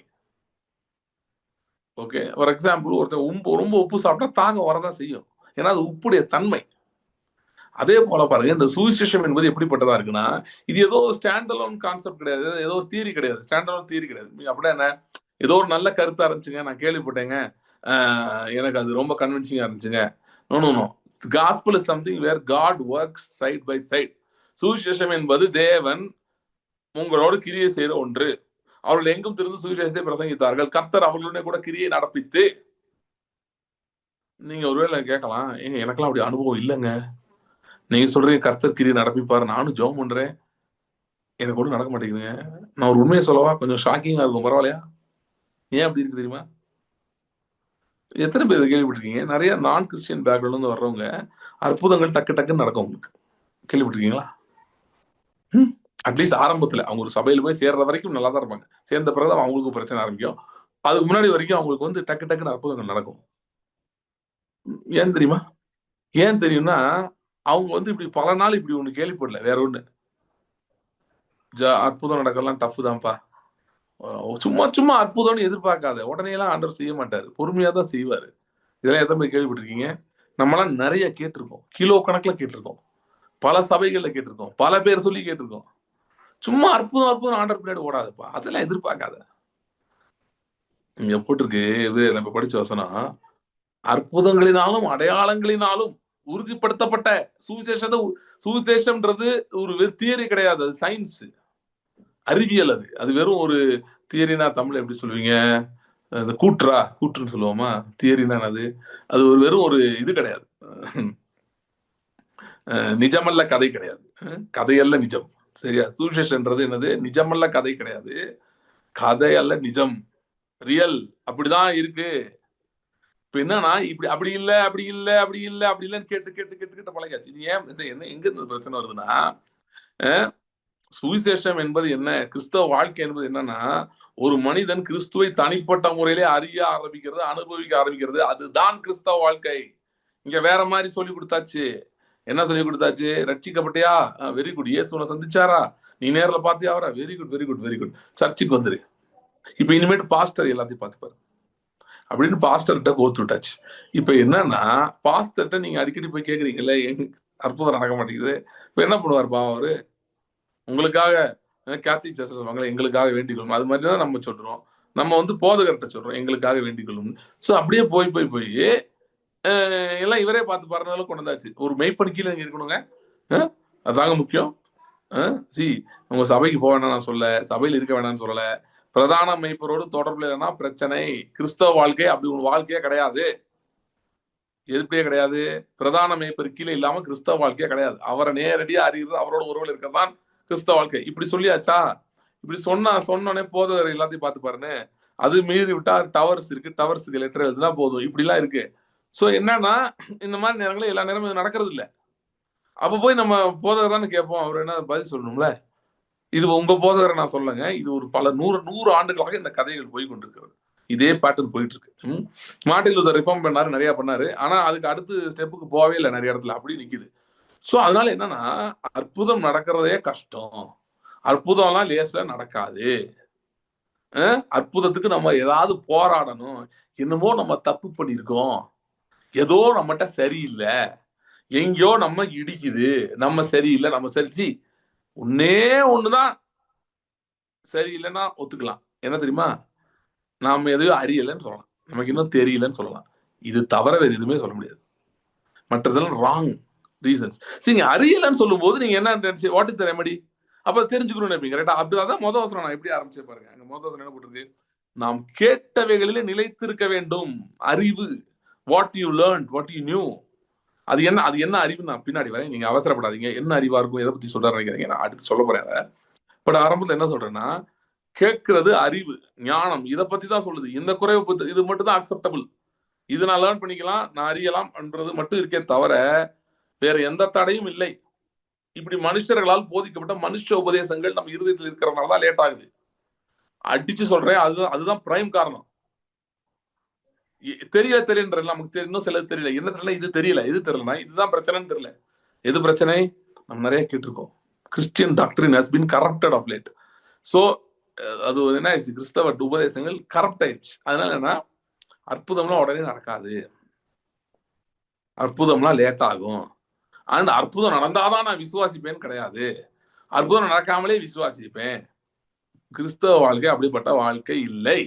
ஓகே, ஃபார் எக்ஸாம்பிள், ஒருத்தர் ரொம்ப உப்பு சாப்பிட்டா தாகம் வரதான் செய்யும். ஏன்னா அது உப்புடைய தன்மை. அதே போல பாருங்க, இந்த சுவிசேஷம் என்பது எப்படிப்பட்டதா இருக்குன்னா, இது ஏதோ ஸ்டாண்ட் அலோன் கான்செப்ட் கிடையாது, ஏதோ ஒரு தியரி கிடையாது, ஸ்டாண்ட் அலோன் தியரி கிடையாது. அப்படியே என்ன, ஏதோ ஒரு நல்ல கருத்தா இருந்துச்சுங்க, நான் கேள்விப்பட்டேங்க, எனக்கு அது ரொம்ப கன்வின்சிங்கா இருந்துச்சுங்க. No no no, gospel is something where God works side by side. சுவிசேஷம் என்பது தேவன் உங்களோடு கிரியை செய்கிற ஒன்று. அவர்கள் எங்கும் திருந்து சுவிசேஷத்தை பிரசங்கித்தார்கள், கர்த்தர் அவர்களுடைய கூட கிரியை நடப்பித்து. நீங்க ஒருவேளை கேட்கலாம், ஏங்க எனக்கெல்லாம் அப்படி அனுபவம் இல்லைங்க, நீங்க சொல்றீங்க கர்த்தர் கிரியை நடப்பிப்பாரு, நானும் ஜெபம் பண்றேன், எனக்கு ஒன்றும் நடக்க மாட்டேங்குதுங்க. நான் ஒரு உண்மையை சொல்லவா? கொஞ்சம் ஷாக்கிங்கா இருக்கும், பரவாயில்லையா? ஏன் அப்படி இருக்கு தெரியுமா? எத்தனை பேர் கேள்விப்பட்டிருக்கீங்க, நிறைய நான் கிறிஸ்டியன் பேக்ரவுண்ட்ல இருந்து வர்றவங்க அற்புதங்கள் டக்கு டக்குன்னு நடக்கும் உங்களுக்கு, கேள்விப்பட்டிருக்கீங்களா? அட்லீஸ்ட் ஆரம்பத்துல அவங்க ஒரு சபையில போய் சேர்ற வரைக்கும் நல்லா தான் இருப்பாங்க, சேர்ந்த பிறகு அவங்களுக்கு பிரச்சனை ஆரம்பிக்கும். அதுக்கு முன்னாடி வரைக்கும் அவங்களுக்கு வந்து டக்கு டக்குன்னு அற்புதங்கள் நடக்கும். ஏன் தெரியுமா? ஏன் தெரியும்னா, அவங்க வந்து இப்படி பல நாள் இப்படி ஒண்ணு கேள்விப்படல, வேற ஒண்ணு. அற்புதம் நடக்கலாம் டஃப் தான்ப்பா. சும்மா சும்மா அற்புதம்னு எதிர்பார்க்காத, உடனே எல்லாம் ஆண்டவர் செய்ய மாட்டாரு, பொறுமையா தான் செய்வாரு. இதெல்லாம் எத்தனை பேர் கேள்விப்பட்டிருக்கீங்க? நம்மளாம் நிறைய கேட்டிருக்கோம், கிலோ கணக்குல கேட்டிருக்கோம், பல சபைகள்ல கேட்டிருக்கோம், பல பேர் சொல்லி கேட்டிருக்கோம். சும்மா அற்புதம் அற்புதம் ஆண்டவர் பின்னாடி ஓடாதுப்பா, அதெல்லாம் எதிர்பார்க்காத. இங்க போட்டிருக்கு, இது நம்ம படிச்ச வசனம், அற்புதங்களினாலும் அடையாளங்களினாலும் உறுதிப்படுத்தப்பட்ட சுவிசேஷம்ன்றது ஒரு தியரி கிடையாது, அது சயின்ஸ், அறிவியல். அது வெறும் ஒரு தியரினா தமிழ் எப்படி சொல்லுவீங்க, அந்த கூற்றுன்னு சொல்லுவோமா, தியரினா அது ஒரு வெறும் ஒரு இது கிடையாது, நிஜமல்ல கதை கிடையாது, கதையல்ல நிஜம். சரியா? சுவிசேஷன்றது என்னது? நிஜமல்ல கதை கிடையாது, கதை அல்ல நிஜம், ரியல். அப்படிதான் இருக்கு. இப்ப என்னன்னா இப்படி அப்படி இல்ல அப்படி இல்ல அப்படி இல்ல அப்படி இல்லன்னு கேட்டு கேட்டு கேட்டு கேட்டு பழகாச்சு. இது ஏன் என்ன எங்க இருந்து பிரச்சனை வருதுன்னா, சுவிசேஷம் என்பது என்ன, கிறிஸ்தவ வாழ்க்கை என்பது என்னன்னா, ஒரு மனிதன் கிறிஸ்துவை தனிப்பட்ட முறையிலே அறிய ஆரம்பிக்கிறது, அனுபவிக்க ஆரம்பிக்கிறது, அதுதான் கிறிஸ்தவ வாழ்க்கை. இங்க வேற மாதிரி சொல்லி கொடுத்தாச்சு. என்ன சொல்லி கொடுத்தாச்சு? ரட்சிக்கப்பட்டியா? Very good. இயேசு உன்னை சந்திச்சாரா? நீ நேர்ல பாத்தியா அவரா? Very good very good very good. சர்ச்சுக்கு வந்துரு. இப்ப இனிமேட்டு பாஸ்டர் எல்லாத்தையும் பார்த்துப்பாரு அப்படின்னு பாஸ்டர்கிட்ட கோத்து விட்டாச்சு. இப்ப என்னன்னா, பாஸ்டர்கிட்ட நீங்க அடிக்கடி போய் கேக்குறீங்கல்ல, அற்புதம் நடக்க மாட்டேங்குது. இப்ப என்ன பண்ணுவாருப்பா அவரு? உங்களுக்காக கேத்தலிக் சர்ச் சொல்லுவாங்க, எங்களுக்காக வேண்டிக் கொள்ளும், அது மாதிரி தான் நம்ம சொல்றோம். நம்ம போதகர்கிட்ட சொல்றோம் எங்களுக்காக வேண்டிக் கொள்ளும். ஸோ அப்படியே போய் போய் போய் எல்லாம் இவரே பார்த்து பாருனாலும் கொண்டு வந்தாச்சு. ஒரு மெய்ப்பன் கீழே இருக்கணுங்க, அதாங்க முக்கியம். சி, உங்க சபைக்கு போக வேணாம் நான் சொல்ல, சபையில் இருக்க வேணாம்னு சொல்லல, பிரதான மெய்ப்பரோடு தொடர்புல இல்லைன்னா பிரச்சனை. கிறிஸ்தவ வாழ்க்கை அப்படி ஒரு வாழ்க்கையே கிடையாது, எதுப்படியே கிடையாது. பிரதான மேய்ப்பர் கீழே இல்லாம கிறிஸ்தவ வாழ்க்கையே கிடையாது. அவரை நேரடியா அறியுறது, அவரோட உறவில் இருக்கிறதான் கிறிஸ்தவ வாழ்க்கை. இப்படி சொல்லியாச்சா? இப்படி சொன்னோடனே போதகர் எல்லாத்தையும் பார்த்து பாருன்னு, அது மீறி விட்டா டவர்ஸ் இருக்கு, டவர்ஸுக்கு லெட்டர் எழுதுனா போதும், இப்படிலாம் இருக்கு. ஸோ என்னன்னா, இந்த மாதிரி நேரங்களில் எல்லா நேரமும் நடக்கிறது இல்லை. அப்ப போய் நம்ம போதகர் தானே கேட்போம், அவர் என்ன பதில் சொல்லணும்ல. இது உங்க போதகரை நான் சொல்லுங்க, இது ஒரு பல நூறு ஆண்டுகளாக இந்த கதைகள் போய் கொண்டிருக்கிறது. இதே பேட்டர்ன் போயிட்டு இருக்கு. மார்ட்டின் லூதர் ரிஃபார்ம் பண்ணாரு, நிறைய பண்ணாரு. ஆனா அதுக்கு அடுத்து ஸ்டெப்புக்கு போகவே இல்லை, நிறைய இடத்துல அப்படி நிக்குது. சோ அதனால என்னன்னா, அற்புதம் நடக்கிறதே கஷ்டம், அற்புதம்லாம் லேஸ்ல நடக்காது. அற்புதத்துக்கு நம்ம ஏதாவது போராடணும். என்னமோ நம்ம தப்பு பண்ணியிருக்கோம், ஏதோ நம்மகிட்ட சரியில்லை, எங்கேயோ நம்ம இடிக்குது, நம்ம சரியில்லை, நம்ம சரி. ஒன்னே ஒண்ணுதான் சரியில்லைன்னா ஒத்துக்கலாம். என்ன தெரியுமா? நாம எதையும் அறியலைன்னு சொல்லலாம், நமக்கு இன்னும் தெரியலன்னு சொல்லலாம். இது தவிர வேறு எதுவுமே சொல்ல முடியாது. மற்றதெல்லாம் ராங் ரீசன்ஸ். நீங்க அறியலன்னு சொல்லும் போது நீங்க என்ன, வாட் இஸ் த ரெமடி? அப்ப தெரிஞ்சுக்கணும்னு நினைப்பீங்க. கரெக்டா? அப்படிதான் மொதல் வசனம் நான் எப்படி ஆரம்பிச்சே பாருங்க. அங்க மொதல் வசனம் என்ன போட்டிருக்கு? நாம் கேட்டவைகளிலே நிலைத்திருக்க வேண்டும். அறிவு, what you learn, what you new. அது என்ன அறிவு? நான் பின்னாடி வரேன், நீங்க அவசரப்படாதீங்க. என்ன அறிவா இருக்கும், எதை பத்தி சொல்றாரு நினைக்கிறீங்க, நான் அடுத்து சொல்ல போறேன். பட் ஆரம்பத்தில் என்ன சொல்றேன்னா, கேட்கிறது அறிவு, ஞானம், இதை பத்தி தான் சொல்லுது. இந்த குறைவை பத்தி இது மட்டும் தான் அக்செப்டபிள். இது நான் லேர்ன் பண்ணிக்கலாம், நான் அறியலாம் என்றது மட்டும் இருக்கே தவிர வேற எந்த தடையும் இல்லை. இப்படி மனுஷர்களால் போதிக்கப்பட்ட மனுஷ உபதேசங்கள் நம்ம இருதயத்தில் இருக்கிறதுனால தான் லேட் ஆகுது. அடிச்சு சொல்றேன், அதுதான் பிரைம் காரணம். தெரியல நமக்கு இன்னும் சிலது தெரியல. என்ன தெரியல? இது தெரியல. இது தெரியலனா இதுதான் பிரச்சனைன்னு தெரியல. எது பிரச்சனை? நம்ம நிறைய கேட்டிருக்கோம், Christian doctrine has been corrupted of late. So அது என்ன ஆயிடுச்சு, கிறிஸ்தவ உபதேசங்கள் கரப்ட் ஆயிடுச்சு. அதனால என்ன, அற்புதம்லாம் உடனே நடக்காது, அற்புதம்லாம் லேட் ஆகும். அந்த அற்புதம் நடந்தாதான் நான் விசுவாசிப்பேன் கிடையாது, அற்புதம் நடக்காமலே விசுவாசிப்பேன். கிறிஸ்தவ வாழ்க்கை அப்படிப்பட்ட வாழ்க்கை இல்லை.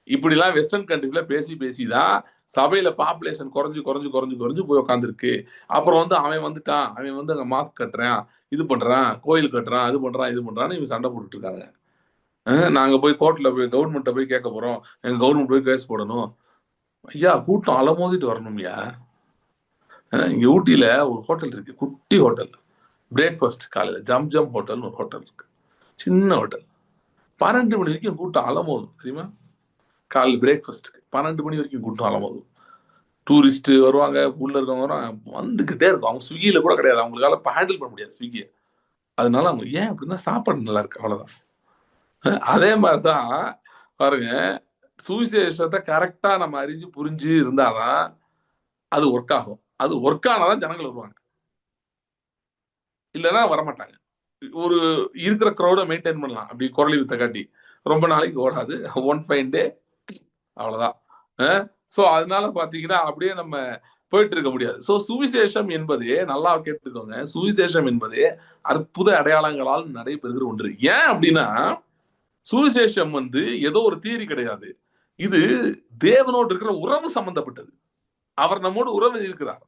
இப்படிலாம் வெஸ்டர்ன் கண்ட்ரீஸ்ல பேசி பேசிதான் சபையில பாப்புலேஷன் குறைஞ்சு குறைஞ்சு குறைஞ்சு குறைஞ்சு போய் உட்காந்துருக்கு. அப்புறம் அவன் வந்துட்டான், அவன் அங்க மாஸ்க் கட்டுறான், இது பண்றான், கோயில் கட்டுறான், அது பண்றான், இது பண்றான்னு இவங்க சண்டை போட்டுட்டு இருக்காங்க. நாங்க போய் கோர்ட்ல போய் கவர்மெண்ட்டை போய் கேட்க போறோம், எங்க கவர்மெண்ட் போய் கேஸ் போடணும். ஐயா, கூட்டம் அலமோதிட்டு வரணும்யா. இங்க ஊட்டியில ஒரு ஹோட்டல் இருக்கு, குட்டி ஹோட்டல், பிரேக்ஃபாஸ்ட் காலையில ஜம் ஹோட்டல்னு ஒரு ஹோட்டல் இருக்கு, சின்ன ஹோட்டல். 12 மணி வரைக்கும் கூட்டம் அலமோதும் தெரியுமா? காலையில் பிரேக்ஃபாஸ்ட்டுக்கு 12 மணி வரைக்கும் கூட்டம் அலமோதும். டூரிஸ்ட் வருவாங்க, உள்ள இருக்கவங்க வந்துகிட்டே இருக்கும். அவங்க ஸ்விக்கியில கூட கிடையாது, அவங்களுக்கால ஹேண்டில் பண்ண முடியாது ஸ்விக்கியை. அதனால அவங்க ஏன் அப்படின்னா சாப்பாடு நல்லா இருக்கு, அவ்வளவுதான். அதே மாதிரிதான் பாருங்க, சுவிசேஷத்தை கரெக்டா நம்ம அறிஞ்சு புரிஞ்சு இருந்தாதான் அது ஒர்க் ஆகும். அது ஒர்க் ஆனாதான் ஜனங்கள் வருவாங்க, இல்லைன்னா வரமாட்டாங்க. ஒரு இருக்கிற க்ரௌட மெயின்டைன் பண்ணலாம் அப்படி குரலி வித்த காட்டி, ரொம்ப நாளைக்கு ஓடாது, ஒன் ஃபைன் டே, அவ்வளவுதான். சோ அதனால பாத்தீங்கன்னா அப்படியே நம்ம போயிட்டு இருக்க முடியாது. சோ சுவிசேஷம் என்பதே, நல்லா கேட்டுக்கோங்க, சுவிசேஷம் என்பதே அற்புத அடையாளங்களால் நடைபெறுகிற ஒன்று. ஏன் அப்படின்னா, சுவிசேஷம் ஏதோ ஒரு தியரி கிடையாது, இது தேவனோடு இருக்கிற உறவு சம்பந்தப்பட்டது. அவர் நம்மோடு உறவு இருக்கிறார்.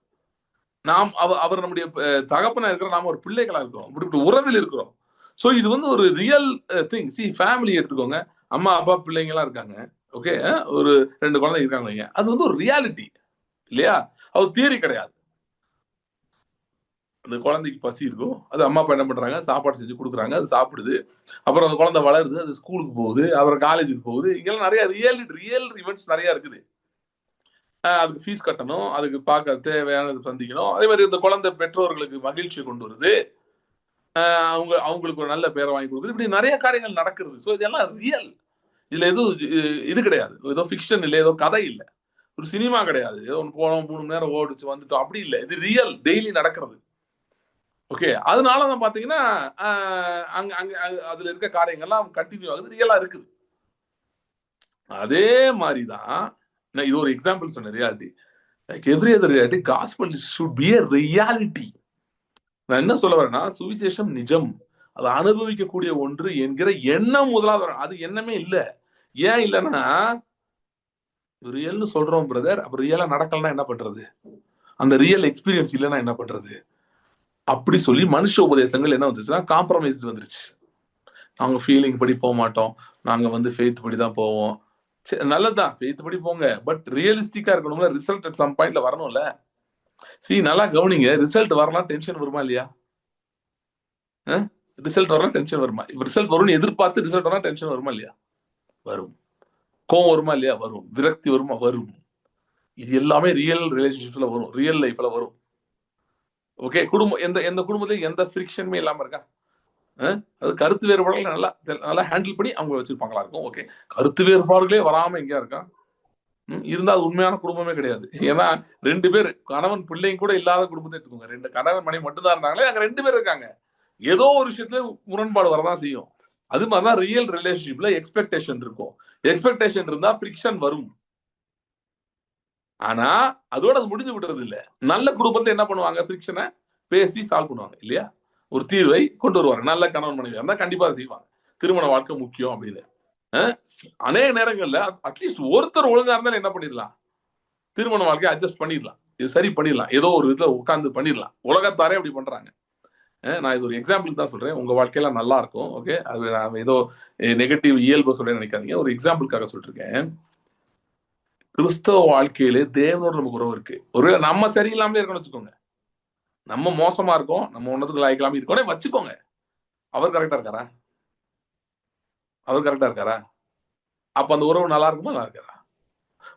நாம் அவர் நம்முடைய தகப்பனா இருக்கிற நாம ஒரு பிள்ளைகளா இருக்கிறோம், இப்படி உறவில் இருக்கிறோம். ஸோ இது வந்து ஒரு ரியல் திங். சி ஃபேமிலி எடுத்துக்கோங்க, அம்மா அப்பா பிள்ளைங்க எல்லாம் இருக்காங்க, ஓகே, ஒரு 2 குழந்தை இருக்காங்க வைங்க. அது வந்து ஒரு ரியாலிட்டி இல்லையா? அது தியரி கிடையாது. அந்த குழந்தைக்கு பசி இருக்கும், அது அம்மா அப்பா என்ன பண்றாங்க, சாப்பாடு செஞ்சு கொடுக்குறாங்க, அது சாப்பிடுது. அப்புறம் அந்த குழந்தை வளருது, அது ஸ்கூலுக்கு போகுது, அப்புறம் காலேஜுக்கு போகுது. இங்கெல்லாம் நிறைய ரியல் ஈவெண்ட்ஸ் நிறைய இருக்குது. அதுக்கு ஃபீஸ் கட்டணும், அதுக்கு பார்க்க தேவையானது சந்திக்கணும். அதே மாதிரி இந்த குழந்தை பெற்றோர்களுக்கு மகிழ்ச்சி கொண்டு வருது, அவங்களுக்கு ஒரு நல்ல பேரை வாங்கி கொடுக்குது. இப்படி நிறைய காரியங்கள் நடக்கிறது. ஸோ இதெல்லாம் ரியல். இதுல எதுவும் இது கிடையாது, ஏதோ ஃபிக்ஷன் இல்லை, ஏதோ கதை இல்லை, ஒரு சினிமா கிடையாது, ஏதோ ஒன்று போனோம் 3 மணி நேரம் ஓடிச்சு வந்துட்டோம், அப்படி இல்லை. இது ரியல், டெய்லி நடக்கிறது. ஓகே, அதனால தான் பாத்தீங்கன்னா அங்க அங்க அதுல இருக்க காரியங்கள்லாம் கண்டினியூ ஆகுது, ரியலா இருக்குது. அதே மாதிரி தான் நான் இது ஒரு எக்ஸாம்பிள் சொன்னேன், reality. Like every other reality, gospel should be a reality. நான் என்ன சொல்ல வரேன்னா, சுவிசேஷம் நிஜம், அதை அனுபவிக்கக்கூடிய ஒன்று என்கிற எண்ணம் முதலாவது வரும். அது எண்ணமே இல்ல. ஏன் இல்லைன்னா, ரியல்னு சொல்றோம் பிரதர், அப்ப ரியலா நடக்கலன்னா என்ன பண்றது? அந்த ரியல் எக்ஸ்பீரியன்ஸ் இல்லைன்னா என்ன பண்றது? அப்படி சொல்லி மனுஷ உபதேசங்கள் என்ன வந்துச்சுன்னா, காம்ப்ரமைஸ் வந்துருச்சு. நாங்க ஃபீலிங் படி போக மாட்டோம், நாங்க வந்து ஃபெய்த் படி தான் போவோம். நல்லதுதான், ஃபெய்த் படி போங்க, பட் ரியலிஸ்டிக்கா இருக்கணும்ல, ரிசல்ட் அட் சம் பாயிண்ட்ல வரணும்ல. நல்லா கவனிங்க, ரிசல்ட் வரலாம் டென்ஷன் வருமா இல்லையா? ரிசல்ட் வரலாம் டென்ஷன் வருமா? ரிசல்ட் வரும்னு எதிர்பார்த்து ரிசல்ட் வரலாம் டென்ஷன் வருமா இல்லையா? வரும். கோவம் வருமா இல்லையா? வரும். விரக்தி வருமா? வரும். இது எல்லாமே ரியல் ரிலேஷன்ஷிப்ல வரும், ரியல் லைஃப்ல வரும். ஓகே, குடும்பம் எந்த எந்த குடும்பத்திலும் எந்த ஃப்ரிக்ஷனுமே இல்லாம இருக்கா? அது கருத்து வேறுபாடுகள் நல்லா நல்லா ஹேண்டில் பண்ணி அவங்க வச்சிருப்பாங்களா இருக்கும். ஓகே, கருத்து வேறுபாடுகளே வராம எங்கேயா இருக்கா? இருந்தா அது உண்மையான குடும்பமே கிடையாது. ஏன்னா 2 பேர் கணவன் பிள்ளைங்க கூட இல்லாத குடும்பத்தை எடுத்துக்கோங்க. 2 கணவன் மனைவி மட்டும் தான் இருந்தாங்களே, அங்க 2 பேர் இருக்காங்க. ஏதோ ஒரு விஷயத்துல முரண்பாடு வரதான் செய்யும். அது மாதிரிதான் ரியல் ரிலேஷன்ஷிப்ல எக்ஸ்பெக்டேஷன் இருக்கும். எக்ஸ்பெக்டேஷன் இருந்தா ஃப்ரிக்ஷன் வரும். ஆனா அதோட அது முடிஞ்சு விடுறது இல்ல. நல்ல குடும்பத்துல என்ன பண்ணுவாங்க? ஃப்ரிக்ஷனை பேசி சால்வ் பண்ணுவாங்க இல்லையா? ஒரு தீர்வை கொண்டு வருவாங்க. நல்ல கணவன் மனைவி இருந்தா கண்டிப்பா செய்வாங்க. திருமண வாழ்க்கை முக்கியம் அப்படின்னு. அநேக நேரங்கள்ல அட்லீஸ்ட் ஒருத்தர் ஒழுங்கா இருந்தாலும் என்ன பண்ணிடலாம்? திருமண வாழ்க்கையை அட்ஜஸ்ட் பண்ணிடலாம், இது சரி பண்ணிடலாம், ஏதோ ஒரு விதத்துல உட்கார்ந்து பண்ணிடலாம். உலகத்தாரே அப்படி பண்றாங்க. நான் இது ஒரு எக்ஸாம்பிள் தான் சொல்றேன், உங்க வாழ்க்கையில நல்லா இருக்கும். ஓகே, அது நான் ஏதோ நெகட்டிவ் இயல்பு சொல்றேன் நினைக்காதீங்க, ஒரு எக்ஸாம்பிளுக்காக சொல்லிருக்கேன். கிறிஸ்தவ வாழ்க்கையிலே தேவனோட நமக்கு உறவு இருக்கு. ஒருவேளை நம்ம சரியில்லாமலே இருக்கணும்னு வச்சுக்கோங்க, நம்ம மோசமா இருக்கோம், நம்ம ஒன்னதுக்கு லாய்க்கலாமே இருக்கோம் வச்சுக்கோங்க, அவர் கரெக்டா இருக்காரா? அவர் கரெக்டா இருக்காரா? அப்ப அந்த உறவு நல்லா இருக்குமா, நல்லா இருக்காரா?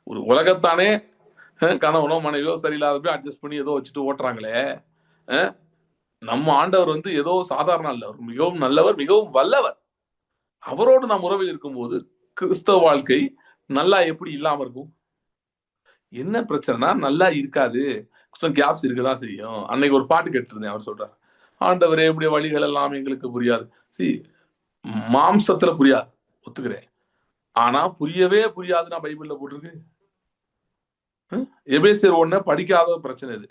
ஒரு உலகத்தானே கணவனோ மனைவியோ சரியில்லாத அட்ஜஸ்ட் பண்ணி ஏதோ வச்சுட்டு ஓட்டுறாங்களே, நம்ம ஆண்டவர் வந்து ஏதோ சாதாரண அல்ல, அவர் மிகவும் நல்லவர், மிகவும் வல்லவர். அவரோடு நாம் உறவில் இருக்கும்போது கிறிஸ்தவ வாழ்க்கை நல்லா எப்படி இல்லாம இருக்கும்? என்ன பிரச்சனைனா நல்லா இருக்காது, கொஞ்சம் கேப்ஸ் இருக்கதான் செய்யும். அன்னைக்கு ஒரு பாட்டு கேட்டு இருந்தேன், அவர் சொல்றாரு, ஆண்டவரே இப்படி வழிகள் எல்லாம் எங்களுக்கு புரியாது. சி, மாம்சத்துல புரியாது, ஒத்துக்கிறேன். ஆனா புரியவே புரியாதுன்னா பைபிள்ல போட்டிருக்கு. எபேசியர் 1 படிக்காத பிரச்சனை இது.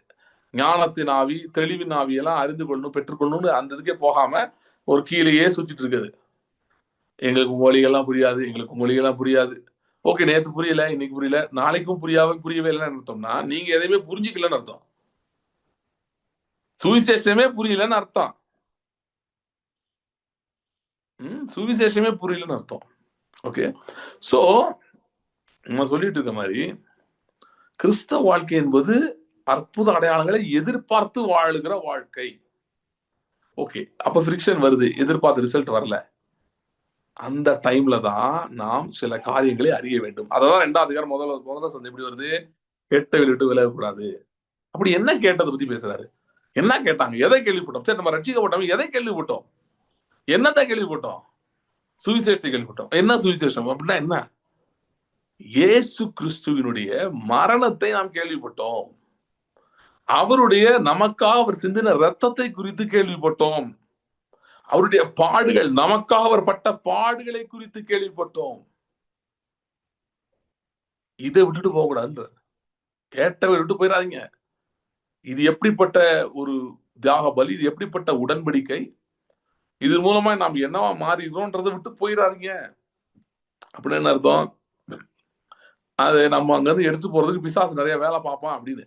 ஞானத்தின் ஆவி, தெளிவின் ஆவி எல்லாம் அறிந்து கொள்ளணும், பெற்றுக்கொள்ளணும்னு அந்த இதுக்கே போகாம ஒரு கீழேயே சுத்திட்டு இருக்குது. எங்களுக்கு மொழிகள்லாம் புரியாது, எங்களுக்கு மொழிகள்லாம் புரியாது. ஓகே, நேத்து புரியல, இன்னைக்கு புரியல, நாளைக்கும் புரியவே இல்லைன்னு அர்த்தம்னா நீங்க எதையுமே புரிஞ்சுக்கலன்னு அர்த்தம். சுவிசேஷமே புரியலன்னு அர்த்தம். சுவிசேஷமே புரியலன்னு அர்த்தம். ஓகே, சோ நம்ம சொல்லிட்டு இருக்க மாதிரி கிறிஸ்தவ வாழ்க்கை என்பது அற்புத அடையாளங்களை எதிர்பார்த்து வாழுகிற வாழ்க்கை. ஓகே, அப்ப ஃப்ரிக்ஷன் வருது, எதிர்பார்த்த ரிசல்ட் வரல, அந்த டைம்ல தான் நாம் சில காரியங்களை அறிய வேண்டும். அதான் 2வது அதிகாரம் முதல்ல சொன்ன எப்படி வருது, கேட்டவை விட்டு விலகக்கூடாது. அப்படி என்ன கேட்டதை பத்தி பேசுறாரு? என்ன கேட்டாங்க? எதை கேள்விப்பட்டோம்? சரி, நம்ம ரட்சிக்கப்பட்டோம், எதை கேள்விப்பட்டோம்? என்னத்தை கேள்விப்பட்டோம்? சுவிசேஷத்தை கேள்விப்பட்டோம். என்ன சுவிசேஷம் அப்படின்னா என்ன? இயேசு கிறிஸ்துவினுடைய மரணத்தை நாம் கேள்விப்பட்டோம். அவருடைய நமக்காக அவர் சிந்தின ரத்தத்தை குறித்து கேள்விப்பட்டோம். அவருடைய பாடுகள், நமக்காக அவர் பட்ட பாடுகளை குறித்து கேள்விப்பட்டோம். இதை விட்டுட்டு போக கூடாதுன்ற, கேட்டவை விட்டு போயிடாதீங்க. இது எப்படிப்பட்ட ஒரு தியாக பலி, இது எப்படிப்பட்ட உடன்படிக்கை, இது மூலமா நாம் என்னவா மாறிடுறோம்ன்றதை விட்டு போயிடாதீங்க. அப்படின்னு என்ன அர்த்தம்? அது நம்ம அங்க இருந்து எடுத்து போறதுக்கு பிசாசு நிறைய வேலை பார்ப்பான் அப்படின்னு.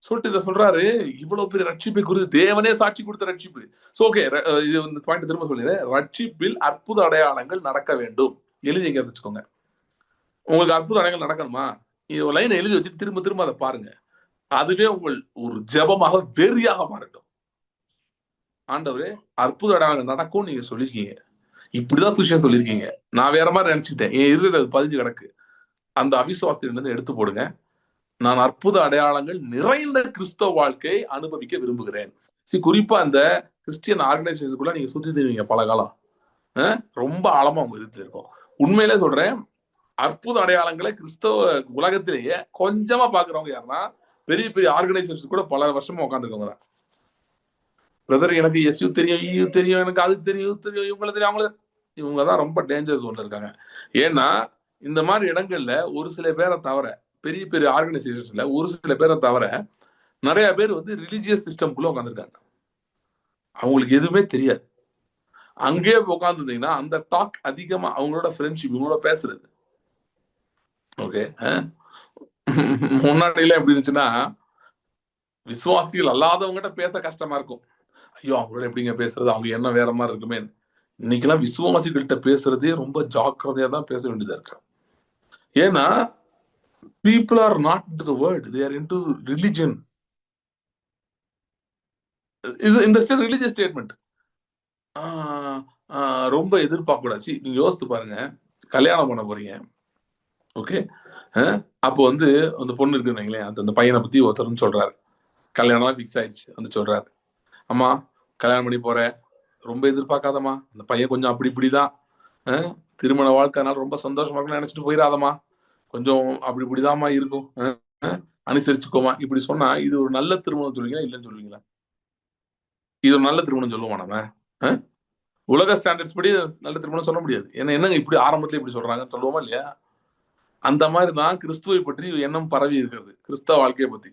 சொல்லிட்டு இதை சொல்றாரு. இவ்வளவு பெரிய ரட்சிப்பை குறித்து தேவனே சாட்சி கொடுத்த ரட்சிப்பு. சோ ஓகே, இது இந்த பாயிண்ட் திரும்ப சொல்லிடுறேன். ரட்சிப்பில் அற்புத அடையாளங்கள் நடக்க வேண்டும். எழுதி எங்க வச்சுக்கோங்க. உங்களுக்கு அற்புத அடையாளங்கள் நடக்கணுமா, இது லைன் எழுதி வச்சுட்டு திரும்ப திரும்ப அதை பாருங்க. அதுவே உங்கள் ஒரு ஜெபமாக வெறியாக மாறட்டும். ஆண்டவரே அற்புத அடையாளங்கள் நடக்கும் நீங்க சொல்லிருக்கீங்க, இப்படிதான் சுவிசேஷம் சொல்லியிருக்கீங்க, நான் வேற மாதிரி நினைச்சுட்டேன், என் இருதயத்துல அது பதிஞ்சு கிடக்கு. அந்த அவிசுவாசத்திலிருந்து எடுத்து போடுங்க. நான் அற்புத அடையாளங்கள் நிறைந்த கிறிஸ்தவ வாழ்க்கையை அனுபவிக்க விரும்புகிறேன். குறிப்பா அந்த கிறிஸ்டியன் ஆர்கனைசேஷனுக்குள்ள நீங்க சுத்தி தருவீங்க பல காலம், ரொம்ப ஆழமா உங்க இதுல இருக்கும். உண்மையிலே சொல்றேன், அற்புத அடையாளங்களை கிறிஸ்தவ உலகத்திலேயே கொஞ்சமா பாக்குறவங்க யாருன்னா பெரிய பெரிய ஆர்கனைசேஷன் கூட பல வருஷமா உட்காந்துருக்கவங்க தான். பிரதர் எனக்கு எஸ்யூ தெரியும், இயூ தெரியும், எனக்கு அது தெரியும், இது தெரியும், இவங்களை தெரியும், அவங்கள, இவங்க தான் ரொம்ப டேஞ்சர் ஜோன்ல இருக்காங்க. ஏன்னா இந்த மாதிரி இடங்கள்ல ஒரு சில பேரை தவிர, பெரிய பெரிய ஆர்கனைசேஷன்ஸ்ல ஒரு சில பேரை தவிர நிறைய பேர் வந்து ரிலிஜியஸ் சிஸ்டம்குள்ள உட்காந்துருக்காங்க. அவங்களுக்கு எதுவுமே தெரியாது. அங்கேயே உட்காந்துருந்தீங்கன்னா அந்த டாக் அதிகமா அவங்களோட ஃப்ரெண்ட்ஷிப் இவங்களோட பேசுறது. ஓகே, முன்னாடியில எப்படி இருந்துச்சுன்னா விசுவாசிகள் அல்லாதவங்ககிட்ட பேச கஷ்டமா இருக்கும். ஐயோ அவங்களோட எப்படிங்க பேசுறது, அவங்க என்ன வேற மாதிரி இருக்குமே. இன்னைக்கெல்லாம் விசுவாசிகள்கிட்ட பேசுறதே ரொம்ப ஜாக்கிரதையா தான் பேச வேண்டியதா இருக்கு. ஏன்னா people are not into the word, they are into religion. இது இந்த ரிலிஜியஸ் ஸ்டேட்மெண்ட் ரொம்ப எதிர்பார்க்க கூடாது. நீங்க யோசித்து பாருங்க, கல்யாணம் பண்ண போறீங்க, ஓகே, அப்போ வந்து அந்த பொண்ணு இருக்குன்னு அந்த பையனை பத்தி ஒருத்தர்னு சொல்றாரு, கல்யாணம் ஃபிக்ஸ் ஆயிடுச்சு, வந்து சொல்றாரு, அம்மா கல்யாணம் பண்ணி போறேன், ரொம்ப எதிர்பார்க்காதம்மா, அந்த பையன் கொஞ்சம் அப்படி இப்படிதான், திருமண வாழ்க்கைனால ரொம்ப சந்தோஷமா இருக்குன்னு நினைச்சிட்டு போயிடாதம்மா, கொஞ்சம் அப்படி இப்படிதாம்மா இருக்கும், அனுசரிச்சுக்கோமா. இப்படி சொன்னா இது ஒரு நல்ல திருமணம் சொல்லுவீங்களா இல்லைன்னு சொல்லுவீங்களா? இது ஒரு நல்ல திருமணம் சொல்லுவோமா நம்ம? உலக ஸ்டாண்டர்ட்ஸ் படி நல்ல திருமணம் சொல்ல முடியாது. ஏன்னா என்னங்க இப்படி ஆரம்பத்துல இப்படி சொல்றாங்க சொல்லுவோமா இல்லையா? அந்த மாதிரி தான் கிறிஸ்துவை பற்றி எண்ணம் பரவி இருக்கிறது, கிறிஸ்தவ வாழ்க்கையை பத்தி.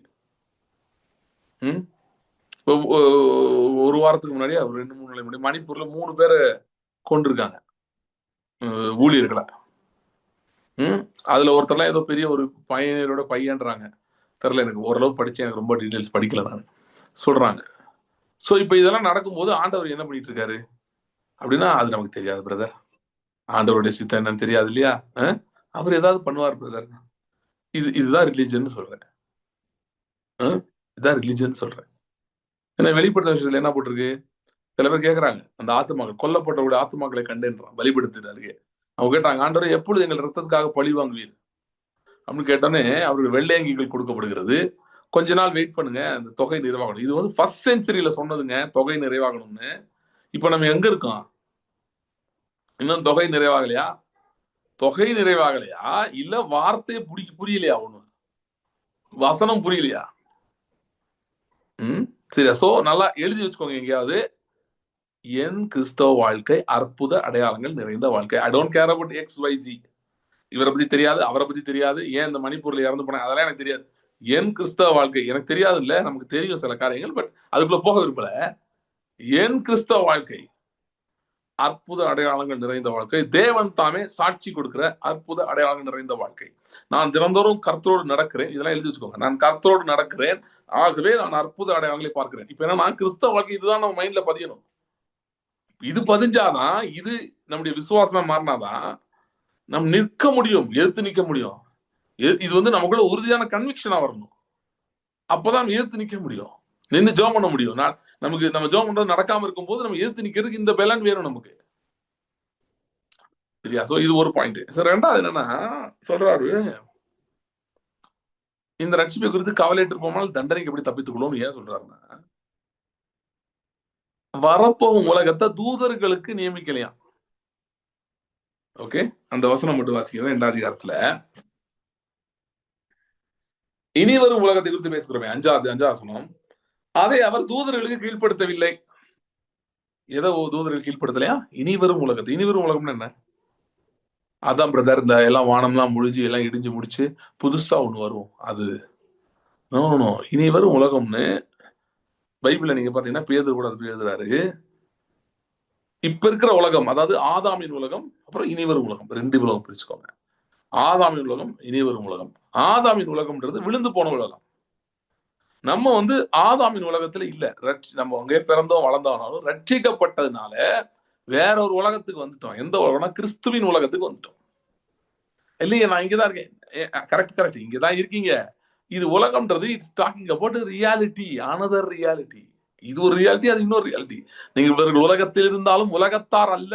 ஒரு வாரத்துக்கு முன்னாடி, ஒரு 2-3 நாளைக்கு முன்னாடி மணிப்பூர்ல 3 பேரை கொண்டிருக்காங்க ஊழியர்களை. அதுல ஒருத்தர்லாம் ஏதோ பெரிய ஒரு பயனரோட பையன்றாங்க, தெரியல எனக்கு, ஓரளவு படிச்சேன், எனக்கு ரொம்ப டீடைல்ஸ் படிக்கல நான், சொல்றாங்க. சோ இப்ப இதெல்லாம் நடக்கும்போது ஆண்டவர் என்ன பண்ணிட்டு இருக்காரு அப்படின்னா அது நமக்கு தெரியாது பிரதர். ஆண்டவருடைய சித்தம் என்னன்னு தெரியாது இல்லையா? அவர் ஏதாவது பண்ணுவார் பிரதர். இதுதான் ரிலிஜன் சொல்றேன், இதுதான் ரிலிஜன் சொல்றேன். ஏன்னா வெளிப்படுத்த விஷயத்துல என்ன போட்டிருக்கு, சில பேர் கேட்கறாங்க, அந்த ஆத்துமாக்கள் கொல்லப்பட்டவருடைய ஆத்துமாக்களை கண்டேன்றான் வெளிப்படுத்துறாரு. அவங்க கேட்டாங்க, ஆண்டவரே எப்பொழுது எங்கள் ரத்தத்துக்காக பழி வாங்குவீர் அப்படின்னு கேட்டோன்னே அவருக்கு வெள்ளையங்கிகள் கொடுக்கப்படுகிறது, கொஞ்ச நாள் வெயிட் பண்ணுங்க அந்த தொகை நிறைவாகணும். இது வந்து ஃபர்ஸ்ட் செஞ்சுரியில சொன்னதுங்க, தொகை நிறைவாகணும்னு. இப்ப நம்ம எங்க இருக்கோம்? இன்னும் தொகை நிறைவாகலையா? தொகை நிறைவாகலையா இல்ல வார்த்தையை புரியலையா? ஒண்ணு வசனம் புரியலையா? சரி, சோ நல்லா எழுதி வச்சுக்கோங்க எங்கேயாவது, என் கிறிஸ்தவ வாழ்க்கை அற்புத அடையாளங்கள் நிறைந்த வாழ்க்கை. I don't care about XYZ. இவரை பத்தி தெரியாது, அவரை பத்தி தெரியாது, ஏன் இந்த மணிப்பூர்ல இறந்து போனேன் அதெல்லாம் எனக்கு தெரியாது. என் கிறிஸ்தவ வாழ்க்கை எனக்கு தெரியாது இல்ல, நமக்கு தெரியும் சில காரியங்கள், பட் அதுக்குள்ள போக விரும்பல. என் கிறிஸ்தவ வாழ்க்கை அற்புத அடையாளங்கள் நிறைந்த வாழ்க்கை, தேவன் தாமே சாட்சி கொடுக்கிற அற்புத அடையாளங்கள் நிறைந்த வாழ்க்கை. நான் தினந்தோறும் கர்த்தரோடு நடக்கிறேன், இதெல்லாம் எழுதி வச்சுக்கோங்க, நான் கர்த்தரோடு நடக்கிறேன், ஆகவே நான் அற்புத அடையாளங்களை பார்க்கிறேன். இப்ப என்ன, கிறிஸ்தவ வாழ்க்கை இதுதான் நம்ம மைண்ட்ல பதியணும். இது பதிஞ்சாதான், இது நம்முடைய விசுவாசமா மாறினாதான் நம்ம நிற்க முடியும், எதிர்த்து நிற்க முடியும். இது வந்து நமக்குள்ள உறுதியான கன்விக்ஷனா வரணும், அப்பதான் எதிர்த்து நிற்க முடியும், நின்று ஜெபம் பண்ண முடியும். நமக்கு நம்ம ஜெபம் பண்றது நடக்காம இருக்கும் போது நம்ம எதிர்த்து நிக்கிறதுக்கு இந்த பலன் வேணும் நமக்கு, சரியா? சோ இது ஒரு பாயிண்ட். ரெண்டாவது என்னன்னா சொல்றாரு, இந்த ரட்சிப்பை குறித்து கவலையிட்டு போனால் தண்டனைக்கு எப்படி தப்பித்துக் கொள்ளும் ஏன் சொல்றாருன்னா, வரப்போகும் உலகத்தை தூதர்களுக்கு நியமிக்கலையா. ஓகே, அந்த வசனம் மட்டும் வாசிக்கிறேன் 2ஆம் அதிகாரத்துல. இனி வரும் உலகத்தை குறித்து பேசுகிறோமே, 5ஆம் வசனம், அதை அவர் தூதர்களுக்கு கீழ்ப்படுத்தவில்லை. ஏதோ தூதர்கள் கீழ்ப்படுத்தலையா? இனி வரும் உலகத்தை, இனி வரும் உலகம்னு என்ன? அதான் பிரதர், இந்த எல்லாம் வானம்லாம் முடிஞ்சு எல்லாம் இடிஞ்சு முடிச்சு புதுசா ஒண்ணு வரும், அது இனி வரும் உலகம்னு பைபிள்ல நீங்க பாத்தீங்கன்னா பேதுரு கூட அது எழுதுறாரு. இப்ப இருக்கிற உலகம், அதாவது ஆதாமின் உலகம், அப்புறம் இனி வரும் உலகம், 2 உலகம் பிரிச்சுக்கோங்க. ஆதாமின் உலகம், இனி வரும் உலகம். ஆதாமின் உலகம்ன்றது விழுந்து போன உலகம். நம்ம வந்து ஆதாமின் உலகத்துல இல்ல. நம்ம அங்கே பிறந்தோம் வளர்ந்தோம்னாலும் ரட்சிக்கப்பட்டதுனால வேற ஒரு உலகத்துக்கு வந்துட்டோம். எந்த உலகம்னா கிறிஸ்துவின் உலகத்துக்கு வந்துட்டோம். இல்லையே, நான் இங்கதான் இருக்கேன். கரெக்ட், இங்கதான் இருக்கீங்க. இது உலகம்ன்றது it's talking about reality, another reality. இது ஒரு ரியாலிட்டி, அது இன்னொரு ரியாலிட்டி. நீங்க இவர்கள் உலகத்தில் இருந்தாலும் உலகத்தார் அல்ல,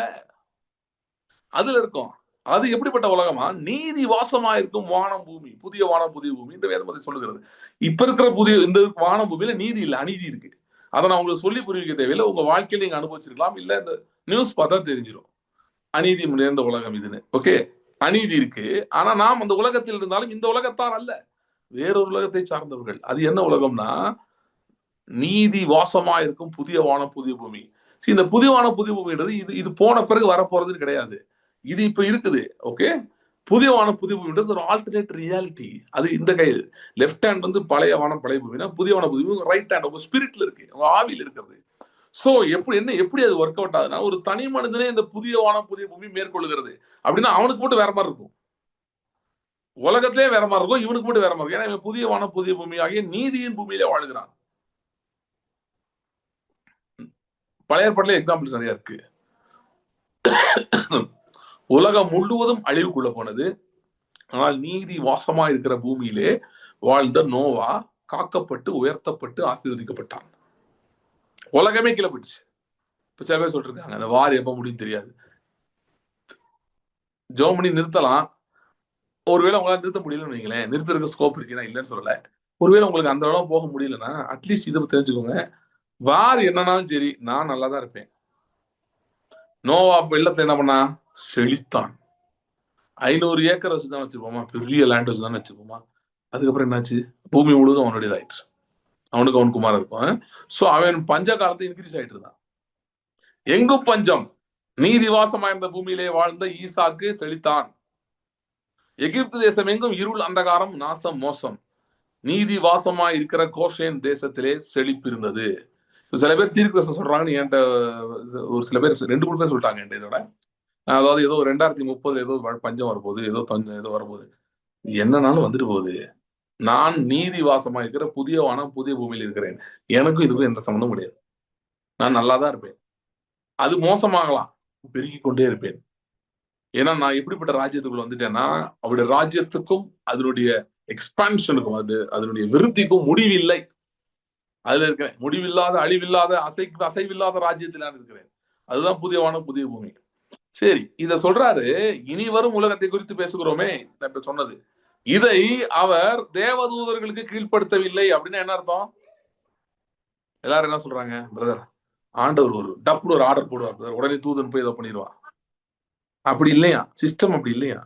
அதுல இருக்கும். அது எப்படிப்பட்ட உலகமா? நீதி வாசமா இருக்கும் வானம் பூமி, புதிய வானம் புதிய பூமி இந்த வேதம் அதை சொல்லுகிறது. இப்ப இருக்கிற புதிய இந்த வானம் பூமியில நீதி இல்ல, அநீதி இருக்கு. அதை நான் உங்களுக்கு சொல்லி புரிவிக்க தேவையில்லை. உங்க வாழ்க்கையில நீங்க அனுபவிச்சிருக்கலாம், இல்ல இந்த நியூஸ் பார்த்தா தெரிஞ்சிடும். அநீதி நிறைந்த உலகம் இதுன்னு. ஓகே, அநீதி இருக்கு. ஆனா நாம் அந்த உலகத்தில் இருந்தாலும் இந்த உலகத்தார் அல்ல, வேறொரு உலகத்தை சார்ந்தவர்கள். அது என்ன உலகம்னா நீதி வாசமா இருக்கும் புதிய வானம் புதிய பூமி. இந்த புதிய வானம் புதிய பூமின்றது இது போன பிறகு வரப்போறதுன்னு கிடையாது. இது இப்ப இருக்குது. ஓகே, புதிய வானம் புதிய பூமின்றது ஒரு ஆல்டர்னேட் ரியாலிட்டி. அது இந்த கை லெஃப்ட் ஹேண்ட் வந்து பழைய வானம் பழைய பூமினா, புதிய வானம் புதிய பூமி ரைட் ஹேண்ட் உங்க ஸ்பிரிட்ல இருக்கு, உங்க ஆவியில் இருக்கிறது. சோ எப்படி அது ஒர்க் அவுட் ஆகுதுன்னா, ஒரு தனி மனிதனே இந்த புதிய வானம் புதிய பூமி மேற்கொள்ளுகிறது அப்படின்னா அவனுக்கு மட்டும் வேற மாதிரி இருக்கும், உலகத்திலே வேற மாதிரி இருக்கும், இவனுக்கு மட்டும் வேற மாதிரி இருக்கும். ஏன்னா இவன் புதிய வானம் புதிய பூமி ஆகிய நீதியின் பூமியிலே வாழ்கிறான். பழைய ஏற்பாட்டிலே எக்ஸாம்பிள்ஸ் நிறைய இருக்கு. உலகம் முழுவதும் அழிவுக்குள்ள போனது. ஆனால் நீதி வாசமா இருக்கிற பூமியிலே வாழ்ந்த நோவா காக்கப்பட்டு உயர்த்தப்பட்டு ஆசீர்வதிக்கப்பட்டான். உலகமே கீழே போயிடுச்சு. இப்ப சில பேர் சொல்லிட்டு இருக்காங்க அந்த வார் எப்ப முடியும் தெரியாது. ஜெர்மனி நிறுத்தலாம், ஒருவேளை உங்களால நிறுத்த முடியலன்னு வைங்களேன், நிறுத்துறதுக்கு ஸ்கோப் இருக்குன்னா இல்லைன்னு சொல்லல. ஒருவேளை உங்களுக்கு அந்த அளவு போக முடியலன்னா அட்லீஸ்ட் இதை தெரிஞ்சுக்கோங்க, வார் என்னன்னாலும் சரி நான் நல்லா தான் இருப்பேன். நோவா வெள்ளத்துல என்ன பண்ணா? செழித்தான். 500 ஏக்கர் வச்சுதான் வச்சிருப்போமா, பெரிய லேண்ட் வச்சுதான் வச்சிருப்போமா. அதுக்கப்புறம் என்னாச்சு? பூமி முழுவதும் அவனுடைய ஆயிடுச்சு. அவனுக்கு அவன் குமாரன் இருப்பான். சோ அவன் பஞ்ச காலத்தை இன்க்ரீஸ் ஆயிட்டு இருந்தான். எங்கும் பஞ்சம். நீதி வாசமா இருந்த பூமியிலே வாழ்ந்த ஈசாக்கு செழித்தான். எகிப்து தேசம் எங்கும் இருள் அந்தகாரம் நாசம் மோசம். நீதி வாசமா இருக்கிற கோஷேன் தேசத்திலே செழிப்பு இருந்தது. சில பேர் தீர்க்கதரிசனம் சொல்றாங்கன்னு என்கிட்ட ஒரு சில பேர் 2-3 பேர் சொல்லிட்டாங்க என்கிட்ட. இதோட அதாவது ஏதோ 2030 ஏதோ பஞ்சம் வரப்போகுது, ஏதோ வரப்போகுது. என்னன்னாலும் வந்துட்டு போகுது. நான் நீதி வாசமா இருக்கிற புதிய வானம் புதிய பூமியில் இருக்கிறேன். எனக்கும் இதுக்கும் எந்த சம்மந்தமும் கிடையாது. நான் நல்லா தான் இருப்பேன். அது மோசமாகலாம், பெருகி கொண்டே இருப்பேன். ஏன்னா நான் எப்படிப்பட்ட ராஜ்யத்துக்குள்ள வந்துட்டேன்னா அவருடைய ராஜ்யத்துக்கும் அதனுடைய எக்ஸ்பான்ஷனுக்கும் அதனுடைய விருத்திக்கும் முடிவில்லை. அதுல இருக்கிறேன். முடிவில்லாத அழிவில்லாத அசைவில்லாத ராஜ்யத்தில் நான் இருக்கிறேன். அதுதான் புதிய வானம் புதிய பூமி. சரி, இத சொல்றாரு. இனி வரும் உலகத்தை குறித்து பேசுகிறோமே, இப்ப சொன்னது. இதை அவர் தேவதூதர்களுக்கு கீழ்ப்படுத்தவில்லை அப்படின்னா என்ன அர்த்தம்? எல்லாரும் என்ன சொல்றாங்க? பிரதர், ஆண்டவர் ஒரு டப்புன்னு ஒரு ஆர்டர் போடுவார் பிரதர், உடனே தூதன் போய் இதை பண்ணிடுவான். அப்படி இல்லையா சிஸ்டம், அப்படி இல்லையா.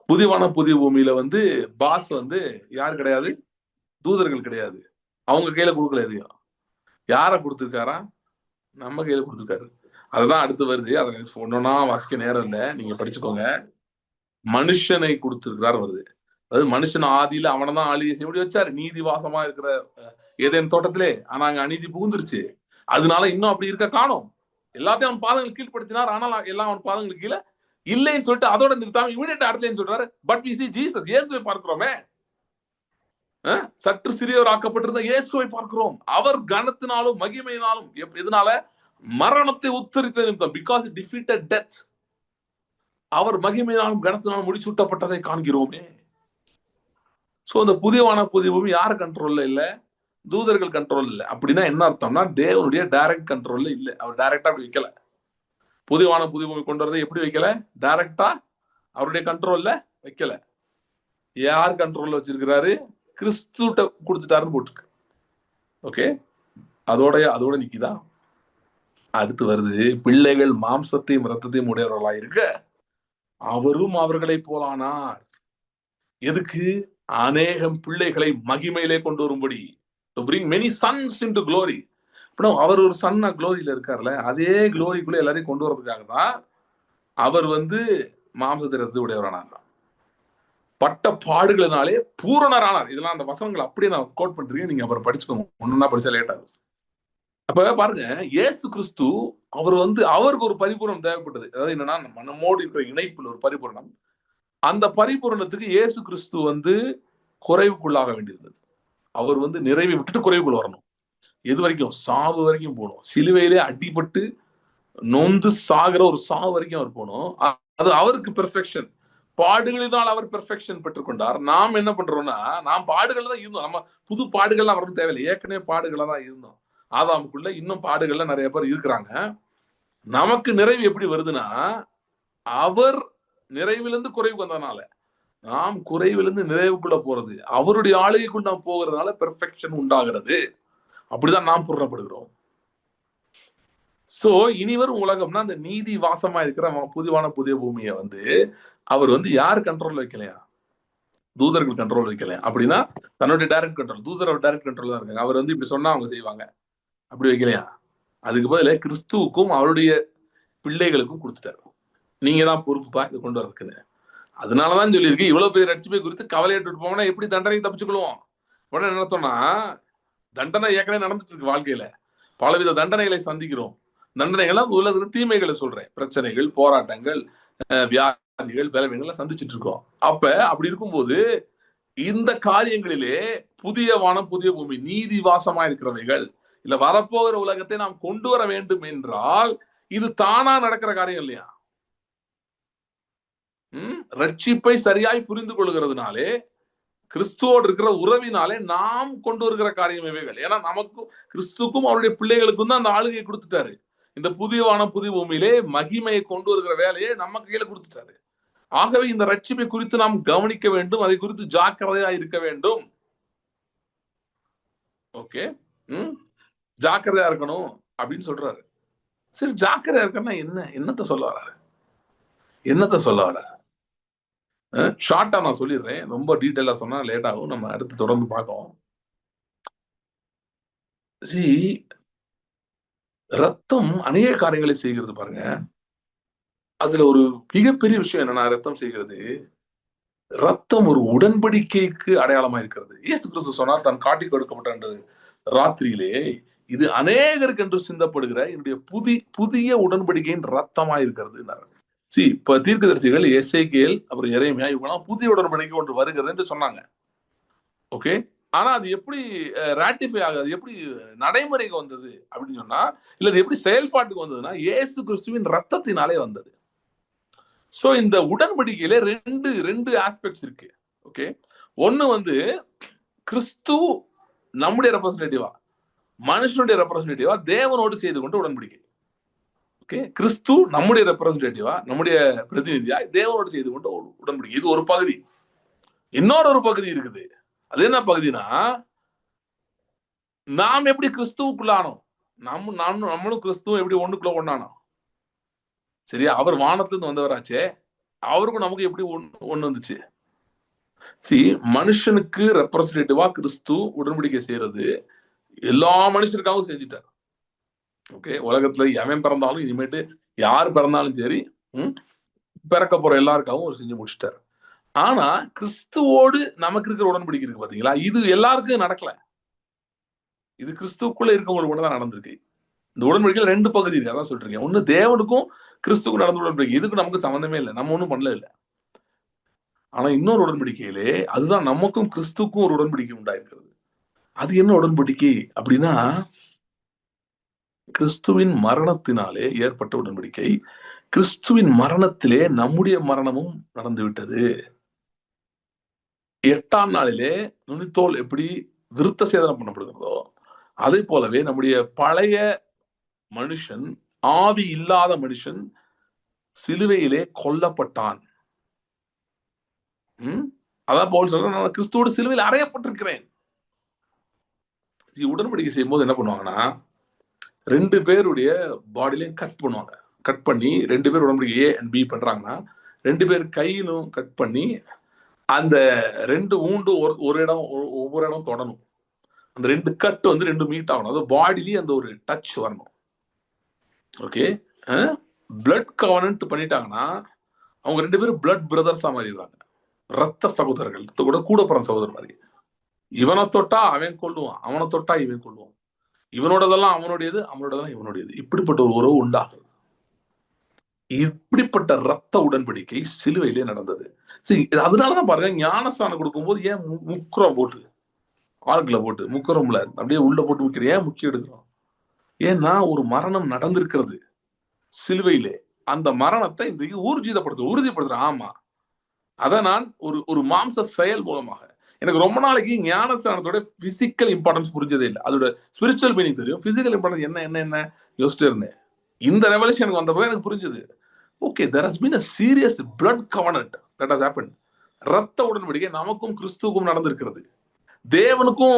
புதியவான புதிய பூமியில வந்து பாஸ் வந்து யார் கிடையாது? தூதர்கள் கிடையாது. அவங்க கையில கொடுக்கல எதையும். யார கொடுத்திருக்காரா? நம்ம கையில கொடுத்திருக்காரு. அதுதான் அடுத்து வருது. அதை ஒன்னொன்னா வாசிக்க நேரம் இல்லை, நீங்க படிச்சுக்கோங்க. மனுஷனை கொடுத்திருக்கிறார் வருது. அதாவது மனுஷன் ஆதியில அவனை தான் ஆளுகை செய்ய முடிய வச்சாரு, நீதி வாசமா இருக்கிற ஏதேன் தோட்டத்திலே. ஆனா அங்க அநீதி புகுந்துருச்சு. அதனால இன்னும் அப்படி இருக்க காணும். எல்லாத்தையும் அவன் பாதங்கள் கீழ்படுத்தினார், ஆனால் எல்லாம் அவன் பாதங்களுக்கு கீழே இல்லைன்னு சொல்லிட்டு அதோட நிறுத்தாம இமிடியேட் அடுத்தலன்னு சொல்றாரு. பட் வி see ஜீசஸ், இயேசுவை பார்க்கிறோமே. சற்று சிறியவர் ஆக்கப்பட்டிருந்த இயேசுவை பார்க்கிறோம். அவர் கனத்தினாலும் மகிமையினாலும், எதனால? மரணத்தை உத்தரித்த நிமித்தம், பிகாஸ் டிஃபீட்டட் டெத். அவர் மகிமையினாலும் கனத்தினாலும் முடிசூட்டப்பட்டதை காண்கிறோமே. சோ அந்த புதியவான புதிய பூமி யார் கண்ட்ரோல்ல இல்ல? தூதர்கள் கண்ட்ரோல் இல்ல. அப்படின்னா என்ன அர்த்தம்னா தேவனுடைய டைரக்ட் கண்ட்ரோல்ல இல்ல. அவர் டைரக்டா அப்படி வைக்கல. புதியவான புதிய பூமி கொண்டு வரதை எப்படி வைக்கல? டைரக்டா அவருடைய கண்ட்ரோல்ல வைக்கல. யார் கண்ட்ரோல்ல வச்சிருக்கிறாரு? கிறிஸ்துட்ட கொடுத்துட்டாருன்னு போட்டுருக்கு. ஓகே, அதோட நிக்குதா? அடுத்து வருது, பிள்ளைகள் மாம்சத்தையும் ரத்தத்தையும் உடையவர்களாக இருக்க அவரும் அவர்களை போலானார். எதுக்கு? அநேகம் பிள்ளைகளை மகிமையிலே கொண்டு வரும்படி, to bring many sons into glory. அவர் ஒரு சன்னா குளோரியில இருக்காருல்ல, அதே குளோரிக்குள்ள எல்லாரையும் கொண்டு வரதுக்காக தான் அவர் வந்து மாம்சத்தை ரத்தத்தை உடையவரானார். பட்ட பாடுகளினாலே பூரணரானார். இதெல்லாம் அந்த வசனங்கள் அப்படியே நான் கோட் பண்றீங்க, நீங்க அப்புறம் படிச்சுக்கோங்க, ஒண்ணுன்னா படிச்சா லேட் ஆகும். அப்ப பாருங்க, இயேசு கிறிஸ்து அவர் வந்து அவருக்கு ஒரு பரிபூரணம் தேவைப்பட்டது. அதாவது என்னன்னா நம்மோடு இருக்கிற இணைப்புல ஒரு பரிபூரணம். அந்த பரிபூரணத்துக்கு இயேசு கிறிஸ்து வந்து குறைவுக்குள்ளாக வேண்டியிருந்தது. அவர் நிறைவை விட்டுட்டு குறைவுக்குள்ள வரணும். எது வரைக்கும்? சாவு வரைக்கும் போகணும். சிலுவையிலே அடிபட்டு நொந்து சாகிற ஒரு சாவு வரைக்கும் அவர் போகணும். அது அவருக்கு பெர்ஃபெக்ஷன். பாடுகளினால் அவர் பெர்ஃபெக்ஷன் பெற்றுக்கொண்டார். நாம் என்ன பண்றோம்னா, நாம் பாடுகள் தான் இருந்தோம். நம்ம புது பாடுகள்லாம் வரணும் தேவையில்லை. ஏற்கனவே பாடுகளா தான் இருந்தோம். ஆதாமுக்குள்ள இன்னும் பாடுகள்ல நிறைய பேர் இருக்கிறாங்க. நமக்கு நிறைவு எப்படி வருதுன்னா, அவர் நிறைவிலிருந்து குறைவுக்கு வந்ததுனால, நாம் குறைவிலிருந்து நிறைவுக்குள்ள போறது, அவருடைய ஆளுகைக்குள் நாம் போகிறதுனால பெர்ஃபெக்ஷன் உண்டாகிறது. அப்படிதான் நாம் புறப்படுகிறோம். சோ இனிவரும் உலகம்னா அந்த நீதி வாசமா இருக்கிற புதிவான புதிய பூமியை அவர் யார் கண்ட்ரோல் வைக்கலையா? தூதர்கள் கண்ட்ரோல் வைக்கலையா? அப்படின்னா தன்னுடைய டைரக்ட் கண்ட்ரோல், தூதர் டைரக்ட் கண்ட்ரோல் தான் இருக்காங்க. அவர் இப்படி சொன்னா அவங்க செய்வாங்க, அப்படி வைக்கலையா? அதுக்கு பதில கிறிஸ்துவுக்கும் அவருடைய பிள்ளைகளுக்கும் கொடுத்துட்டாரு. நீங்க தான் பொறுப்புப்பா இதை கொண்டு வரதுக்குன்னு. அதனாலதான் சொல்லியிருக்கு, இவ்வளவு பேர் ரட்சிப்பை குறித்து கவலையிட்டு போவோம்னா எப்படி தண்டனை தப்பிச்சுக்கொள்வோம்? உடனே நினைத்தோம்னா, தண்டனை ஏற்கனவே நடந்துட்டு இருக்கு வாழ்க்கையில. பலவித தண்டனைகளை சந்திக்கிறோம். தண்டனைகள்லாம் உலகத்துல தீமைகளை சொல்றேன், பிரச்சனைகள், போராட்டங்கள், வியாதிகள், பலவீனங்களை சந்திச்சுட்டு இருக்கோம். அப்படி இருக்கும்போது இந்த காரியங்களிலே புதிய வானம் புதிய பூமி நீதி வாசமா இருக்கிறவைகள் இல்ல வரப்போகிற உலகத்தை நாம் கொண்டு வர வேண்டும் என்றால் இது தானா நடக்கிற காரியம் இல்லையா? ரட்சிப்பை சரியாய் புரிந்து கொள்கிறதுனாலே, கிறிஸ்துவோடு இருக்கிற உறவினாலே நாம் கொண்டு வருகிற காரியம் இவைகள். ஏன்னா நமக்கும் கிறிஸ்துக்கும் அவருடைய பிள்ளைகளுக்கும் தான் அந்த ஆளுகையை கொடுத்துட்டாரு. இந்த புதிய வானம் புதிய பூமியிலே மகிமையை கொண்டு வருகிற வேலையை நம்ம கையில கொடுத்துட்டாரு. ஆகவே இந்த ரட்சிப்பை குறித்து நாம் கவனிக்க வேண்டும், அதை குறித்து ஜாக்கிரதையா இருக்க வேண்டும். ஓகே, ஜாக்கிரதையா இருக்கணும் அப்படின்னு சொல்றாரு. சரி, ஜாக்கிரதையா இருக்கன்னா என்னத்த சொல்ல வர்றாரு? என்னத்த சொல்ல வர்றாரு? ஷார்ட்டா நான் சொல்லிடுறேன், ரொம்ப டீட்டெயிலா சொன்னா லேட் ஆகும், நம்ம அடுத்து தொடர்ந்து பார்க்கலாம். ரத்தம் அநேக காரியங்களை செய்கிறது பாருங்க. அதுல ஒரு மிகப்பெரிய விஷயம் என்னன்னா, ரத்தம் செய்கிறது, ரத்தம் ஒரு உடன்படிக்கைக்கு அடையாளமா இருக்கிறது. இயேசு கிறிஸ்து சொன்னார், தான் காட்டி கொடுக்கப்பட்ட ராத்திரியிலே, இது அநேகருக்கு என்று சிந்தப்படுகிற என்னுடைய புதிய உடன்படிக்கையின் ரத்தமா இருக்கிறது. இப்ப தீர்க்கதரிசிகள் எசேக்கியேல் அப்புறம் எரேமியா இவங்கெல்லாம் புதிய உடன்படிக்கை ஒன்று வருகிறது என்று சொன்னாங்க. ஓகே, ஆனா அது எப்படி ராட்டிஃபை ஆகுது, எப்படி நடைமுறைக்கு வந்தது அப்படின்னு சொன்னா, இல்ல அது எப்படி செயல்பாட்டுக்கு வந்ததுன்னா, இயேசு கிறிஸ்துவின் ரத்தத்தினாலே வந்தது. சோ இந்த உடன்படிக்கையில ரெண்டு ஆஸ்பெக்ட்ஸ் இருக்கு. ஓகே, ஒண்ணு கிறிஸ்து நம்முடைய ரெப்ரசன்டேட்டிவா, மனுஷனுடைய ரெப்ரசன்டேட்டிவா தேவனோடு செய்து கொண்ட உடன்படிக்கை. ஓகே, கிறிஸ்து நம்முடைய ரெப்ரசன்டேட்டிவா, நம்முடைய பிரதிநிதியா தேவனோடு செய்து கொண்ட உடன்படிக்கை. இது ஒரு பகுதி. இன்னொரு பகுதி இருக்குது. அது என்ன பகுதினா, நாம் எப்படி கிறிஸ்துவுக்குள்ளானோம், நம்மளும் கிறிஸ்துவும் எப்படி ஒண்ணுக்குள்ள ஒண்ணானோம். சரியா? அவர் வானத்திலிருந்து வந்தவராச்சே, அவருக்கும் நமக்கு எப்படி ஒண்ணு வந்துச்சு? மனுஷனுக்கு ரெப்ரசன்டேட்டிவா கிறிஸ்து உடன்படிக்கை செய்யறது எல்லா மனுஷருக்காகவும் செஞ்சுட்டார். ஓகே, உலகத்துல எவன் பிறந்தாலும் இனிமேட்டு யார் பிறந்தாலும் சரி, பிறக்க போற எல்லாருக்காகவும் அவர் செஞ்சு முடிச்சிட்டார். ஆனா கிறிஸ்துவோடு நமக்கு இருக்கிற உடன்படிக்கை இருக்கு பாத்தீங்களா, இது எல்லாருக்கும் நடக்கல. இது கிறிஸ்துக்குள்ள இருக்கவங்களுக்கு மட்டும் தான் நடந்திருக்கு. இந்த உடன்படிக்கையில் ரெண்டு பகுதி இருக்கு, அதான் சொல்றீங்க. ஒண்ணு தேவனுக்கும் கிறிஸ்துக்கும் நடந்த உடன்படிக்கை, இதுக்கு நமக்கு சம்பந்தமே இல்லை, நம்ம ஒண்ணும் பண்ணல இல்லை. ஆனா இன்னொரு உடன்படிக்கையிலே, அதுதான் நமக்கும் கிறிஸ்துக்கும் ஒரு உடன்படிக்கை உண்டாயிருக்கிறது. அது என்ன உடன்படிக்கை அப்படின்னா, கிறிஸ்துவின் மரணத்தினாலே ஏற்பட்ட உடன்படிக்கை. கிறிஸ்துவின் மரணத்திலே நம்முடைய மரணமும் நடந்துவிட்டது. 8ஆம் நாளிலே நுனித்தோல் எப்படி விருத்த சேதனம் பண்ணப்படுகிறதோ, அதே போலவே நம்முடைய பழைய மனுஷன், ஆவி இல்லாத மனுஷன் சிலுவையிலே கொல்லப்பட்டான். அதான் பவுல் சொல்றேன், நான் கிறிஸ்துவோட சிலுவையில் அறையப்பட்டிருக்கிறேன். உடன்படிக்கை செய்யும் போது என்ன பண்ணுவாங்கன்னா, 2 பேருடைய பாடியிலையும் கட் பண்ணுவாங்க. கட் பண்ணி 2 பேர் உடன்படிக்கை A and B பண்றாங்கன்னா, 2 பேர் கையிலும் கட் பண்ணி அந்த 2 ஊண்டு ஒரு இடம் ஒவ்வொரு இடம் தொடணும். அந்த 2 கட் 2 மீட் ஆகணும். அது பாடியிலேயே அந்த ஒரு டச் வரணும். ஓகே, பிளட் கவனன்ட் பண்ணிட்டாங்கன்னா அவங்க 2 பேரும் பிளட் பிரதர்ஸா மாறிடுறாங்க. ரத்த சகோதரர்கள், கூட பிறந்த சகோதரர் மாதிரி. இவனை தொட்டா அவன் கொள்ளுவான், அவனை தொட்டா இவன் கொள்ளுவான், இவனோடதெல்லாம் அவனுடையது, அவனோடதெல்லாம் இவனுடையது. இப்படிப்பட்ட ஒரு உறவு உண்டாகுது. இப்படிப்பட்ட ரத்த உடன்படிக்கை சிலுவையிலே நடந்தது. சரி, அதனாலதான் பாருங்க, ஞானஸ்தானம் கொடுக்கும் போது ஏன் முக்குரம் போட்டு ஆட்களை போட்டு முக்கிறோம்ல, அப்படியே உள்ள போட்டு முக்கிறோம். ஏன் முக்கிய எடுக்கிறோம்? ஏன்னா ஒரு மரணம் நடந்திருக்கிறது சிலுவையிலே. அந்த மரணத்தை இன்றைக்கு உறுதிப்படுத்துறேன். ஆமா, அதை நான் ஒரு ஒரு மாம்ச செயல் மூலமாக, எனக்கு ரொம்ப நாளைக்கு ஞானஸ்தானத்தோட பிசிக்கல் இம்பார்ட்டன்ஸ் புரிஞ்சதே இல்லை. அதோட ஸ்பிரிச்சுவல் மீனிங் தெரியும், பிசிக்கல் இம்பார்ட்டன்ஸ் என்ன என்ன என்ன யோசிச்சுட்டு இருந்தேன். இந்த ரெவல்யூஷன் எனக்கு வந்தப்போ எனக்கு புரிஞ்சது. Okay, there has been a serious blood covenant that has happened. ரத்த உடன்படிக்கை நமக்கும் கிறிஸ்துவுக்கும் நடந்திருக்கிறது. தேவனுக்கும்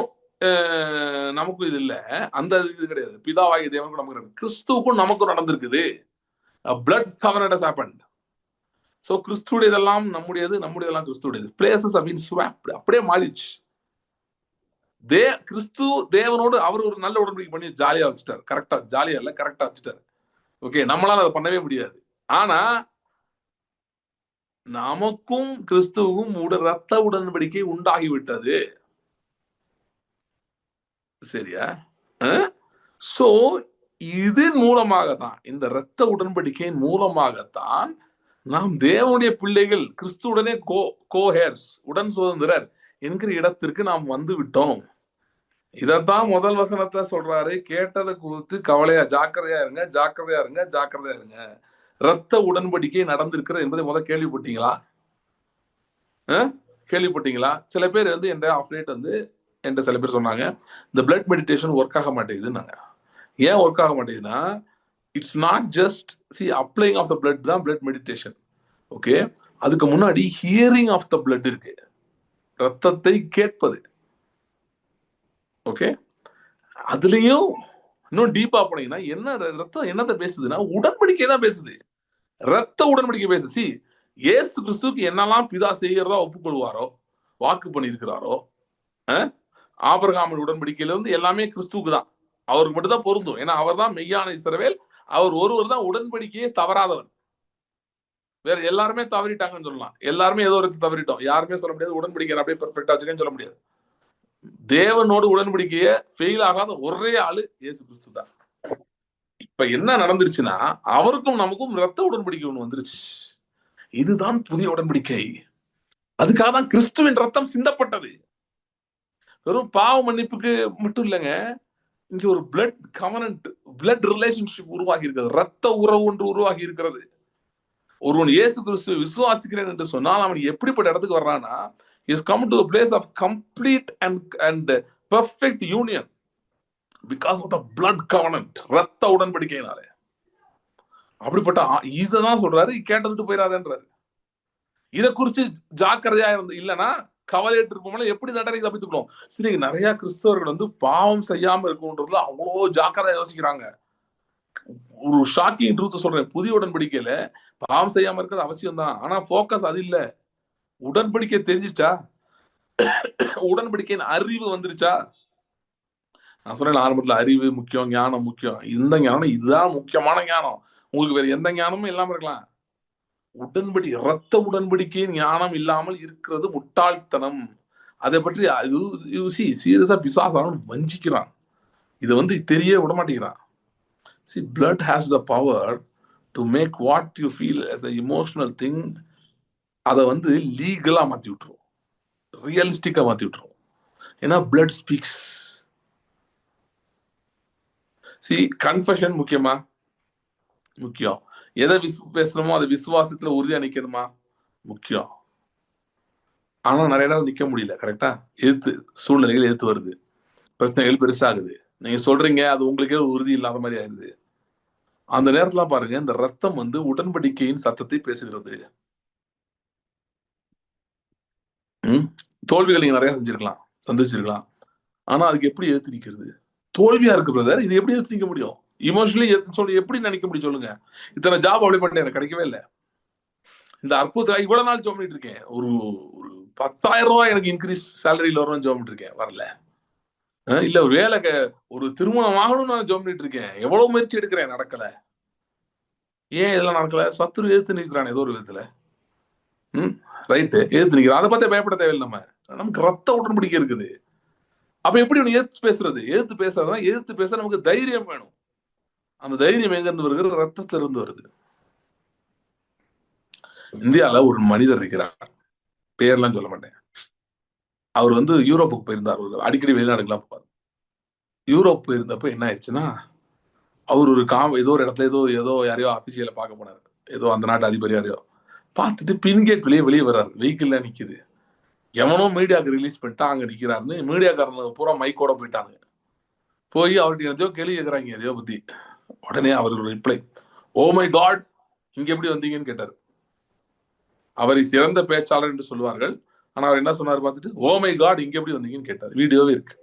நமக்கும் இது இல்ல, அந்த இது கிடையாது. பிதாவாகிய தேவனுக்கும் நமக்கு, கிறிஸ்துவுக்கும் நமக்கும் நடந்திருக்குது. blood covenant has happened. So கிறிஸ்துடையதெல்லாம் நம்முடையது, நம்முடையதெல்லாம் கிறிஸ்துடையது. Places have been swapped. அப்படியே மாறிடுச்சு. கிறிஸ்து தேவனோடு அவர் ஒரு நல்ல உடன்படிக்கை பண்ணி ஜாலியா வச்சுட்டார். கரெக்டா, ஜாலியா இல்ல, கரெக்டா வச்சுட்டார். ஓகே, நம்மளால அதை பண்ணவே முடியாது. ஆனா நமக்கும் கிறிஸ்துவும் ரத்த உடன்படிக்கை உண்டாகிவிட்டது. சரியா? சோ இதன் மூலமாகத்தான், இந்த இரத்த உடன்படிக்கையின் மூலமாகத்தான் நாம் தேவனுடைய பிள்ளைகள், கிறிஸ்துவுடனே கோஹேர்ஸ், உடன் சுதந்திரர் என்கிற இடத்திற்கு நாம் வந்து விட்டோம். இதத்தான் முதல் வசனத்துல சொல்றாரு, கேட்டதை குறித்து கவலையா ஜாக்கிரதையா இருங்க, ஜாக்கிரதையா இருங்க, ஜாக்கிரதையா இருங்க. இரத்த உடன்படிக்கை நடந்திருக்கிற என்பதை முதல் கேள்விப்பட்டீங்களா? கேள்விப்பட்டீங்களா? சில பேர் வந்து என்ற ஆஃப்லேட் வந்து என்ற சில பேர் சொன்னாங்க, இந்த பிளட் மெடிடேஷன் ஒர்க் ஆக மாட்டேங்குதுன்னாங்க. ஏன் ஒர்க் ஆக மாட்டேங்குதுன்னா, it's not just applying of the blood தான் பிளட் மெடிடேஷன். ஓகே, அதுக்கு முன்னாடி ஹியரிங் ஆஃப் த பிளட் இருக்கு, ரத்தத்தை கேட்பது. ஓகே, அதுலயும் இன்னும் டீப்பா போனீங்கன்னா என்ன, ரத்தம் என்னத்தை பேசுதுன்னா உடன்படிக்கை தான் பேசுது. ரத்த உடன்படிக்கை பேசுது. இயேசு கிறிஸ்துக்கு என்னெல்லாம் பிதா செய்யறதா ஒப்புக்கொள்வாரோ, வாக்கு பண்ணியிருக்கிறாரோ, ஆபிரகாமின் உடன்படிக்கையில இருந்து எல்லாமே கிறிஸ்துவுக்கு தான், அவருக்கு மட்டும் தான் பொருந்தும். ஏன்னா அவர் தான் மெய்யான இஸ்ரவேல், அவர் ஒருவர் தான் உடன்படிக்கையே தவறாதவர். வேற எல்லாருமே தவறிட்டாங்கன்னு சொல்லலாம். எல்லாருமே ஏதோ ஒரு தவறிட்டோம், யாருமே சொல்ல முடியாது உடன்படிக்கை அப்படியே பெர்ஃபெக்டா வச்சுக்கன்னு சொல்ல முடியாது. தேவனோடு உடன்படிக்கைய ஃபெயில் ஆகாத ஒரே ஆளு இயேசு கிறிஸ்து தான். இப்ப என்ன நடந்துருச்சுன்னா, அவருக்கும் நமக்கும் ரத்த உடன்படிக்கை ஒண்ணு வந்துருச்சு. இதுதான் புதிய உடன்படிக்கை. அதுக்காக தான் கிறிஸ்துவின் ரத்தம் சிந்தப்பட்டது. வெறும் பாவ மன்னிப்புக்கு மட்டும் இல்லைங்க, இங்க ஒரு பிளட் கவனன்ட், பிளட் ரிலேஷன்ஷிப் உருவாகி இருக்கிறது, ரத்த உறவு ஒன்று உருவாகி இருக்கிறது. ஒருவன் இயேசு கிறிஸ்துவை விசுவாசிக்கிறேன் என்று சொன்னால் அவன் எப்படிப்பட்ட இடத்துக்கு வர்றான்னா, is come to a place of complete and perfect union because of the blood covenant, ரத்த உடன்படிக்கையினாலே. அப்படிப்பட்ட இததான் சொல்றாரு, கேட்டதுட்டு போயிடாதன்றாரு. இதை குறிச்சு ஜாக்கிரதையா இருந்து இல்லைன்னா கவலையிட்டு இருப்போம்ல, எப்படி தண்டனை தப்பித்துக்கணும். சரி, நிறைய கிறிஸ்தவர்கள் வந்து பாவம் செய்யாம இருக்கும்ன்றதுல அவ்வளோ ஜாக்கிரதையா யோசிக்கிறாங்க. ஒரு ஷாக்கிங் ட்ரூத் சொல்றேன், புதிய உடன்படிக்கையில பாவம் செய்யாம இருக்கிறது அவசியம் தான், ஆனா போக்கஸ் அது இல்ல. உடன்படிக்கை தெரிஞ்சிச்சா, உடன்படிக்கையின் அறிவு வந்துருச்சா. நான் சொன்னேன் ஆரம்பத்துல, அறிவு முக்கியம், ஞானம் முக்கியம். இந்த ஞானம் இதுதான் முக்கியமான ஞானம். உங்களுக்கு வேற எந்த ஞானமும் இல்லாம இருக்கலாம். ரத்த உடன்படிக்கையின் ஞானம் இல்லாமல் இருக்கிறது முட்டாள்தனம். அதை பற்றி சீரியஸா பிசாசானவன் வஞ்சிக்கிறான். இதை வந்து தெரிய விட மாட்டேங்கிறான். See, blood has the power to make what you feel as an emotional thing, அதை வந்து லீகலா மாத்தி விட்டுரும், ரியலிஸ்டிக்கா மாத்தி விட்டுரும். ஏன்னா blood speaks. See, confession முக்கியமா? முக்கியம். எதை பேசணுமோ அதை விசுவாசத்துல உறுதியா நிக்கணுமா? முக்கியம். ஆனா நிறைய நாள் நிக்க முடியல. கரெக்டா, எதிர்த்து சூழ்நிலைகள் எதிர்த்து வருது, பிரச்சனைகள் பெருசாகுது. நீங்க சொல்றீங்க, அது உங்களுக்கே உறுதி இல்லாத மாதிரி ஆயிருது. அந்த நேரத்துல பாருங்க, இந்த ரத்தம் வந்து உடன்படிக்கையின் சத்தத்தை பேசுகிறது. தோல்விகள் நீங்க நிறைய செஞ்சிருக்கலாம், சந்திச்சிருக்கலாம். ஆனா அதுக்கு எப்படி எதிர்த்து நிக்கிறது? தோல்வியா இருக்கு பிரதர், இது எப்படி எதிர்த்து நிக்க முடியும்? இமோஷனலி சொல்லி எப்படி நினைக்க முடியும் சொல்லுங்க? இத்தனை ஜாப் அப்ளை பண்ணேன், எனக்கு கிடைக்கவே இல்லை. இந்த அற்புதம் இவ்வளவு நாள் ஜாப் பண்ணிட்டு இருக்கேன், ஒரு 10,000 ரூபாய் எனக்கு இன்க்ரீஸ் சேலரியில வரணும் ஜாப் பண்ணிட்டு இருக்கேன், வரல. இல்ல ஒரு வேலை, ஒரு திருமணம் ஆகணும்னு நான் ஜாப் பண்ணிட்டு இருக்கேன், எவ்வளவு முயற்சி எடுக்கிறேன், நடக்கல. ஏன் இதெல்லாம் நடக்கல? சத்துரு எதிர்த்து நிற்கிறான் ஏதோ ஒரு விதத்துல. ரைட்டு, எதிர்த்து நிற்கிறான். அதை பார்த்தே பயப்பட தேவையில்லை. நமக்கு ரத்த உடன்படிக்கை இருக்குது. அப்ப எப்படி ஒண்ணு எதிர்த்து பேசுறது? எதிர்த்து பேசுறதுனா, எதிர்த்து பேச நமக்கு தைரியம் வேணும். அந்த தைரியம் எங்க இருந்து வருகிறது? ரத்தத்துல இருந்து வருது. இந்தியால ஒரு மனிதர் இருக்கிறார், பேர்லாம் சொல்ல மாட்டேன். அவர் வந்து யூரோப்புக்கு போயிருந்தார், அடிக்கடி வெளிநாடுகள்லாம் போவார். யூரோப் போயிருந்தப்ப என்ன ஆயிடுச்சுன்னா, அவர் ஒரு ஏதோ ஒரு இடத்துல ஏதோ ஏதோ யாரையோ அபிஷியலை பார்க்க போனார், ஏதோ அந்த நாட்டு அதிபர் யாரையோ பார்த்துட்டு பின்கேட் வெளியே வர்றாரு, வெஹிக்கிள்ல நிக்குது. எவனோ மீடியாவுக்கு ரிலீஸ் பண்ணிட்டா அங்க நிக்கிறாருன்னு மீடியாக்காரங்க பூரா மைக்கோட போயிட்டாங்க. போய் அவர்கிட்ட எதையோ கேள்வி கேட்கறாங்க எதையோ பத்தி. உடனே அவர் ரிப்ளை, ஓ மை காட் இங்க எப்படி வந்தீங்கன்னு கேட்டார். அவரை சிறந்த பேச்சாளர் என்று சொல்வார்கள். ஆனா அவர் என்ன சொன்னார் பார்த்துட்டு, ஓ மை காட் இங்க எப்படி வந்தீங்கன்னு கேட்டார். வீடியோவே இருக்கு.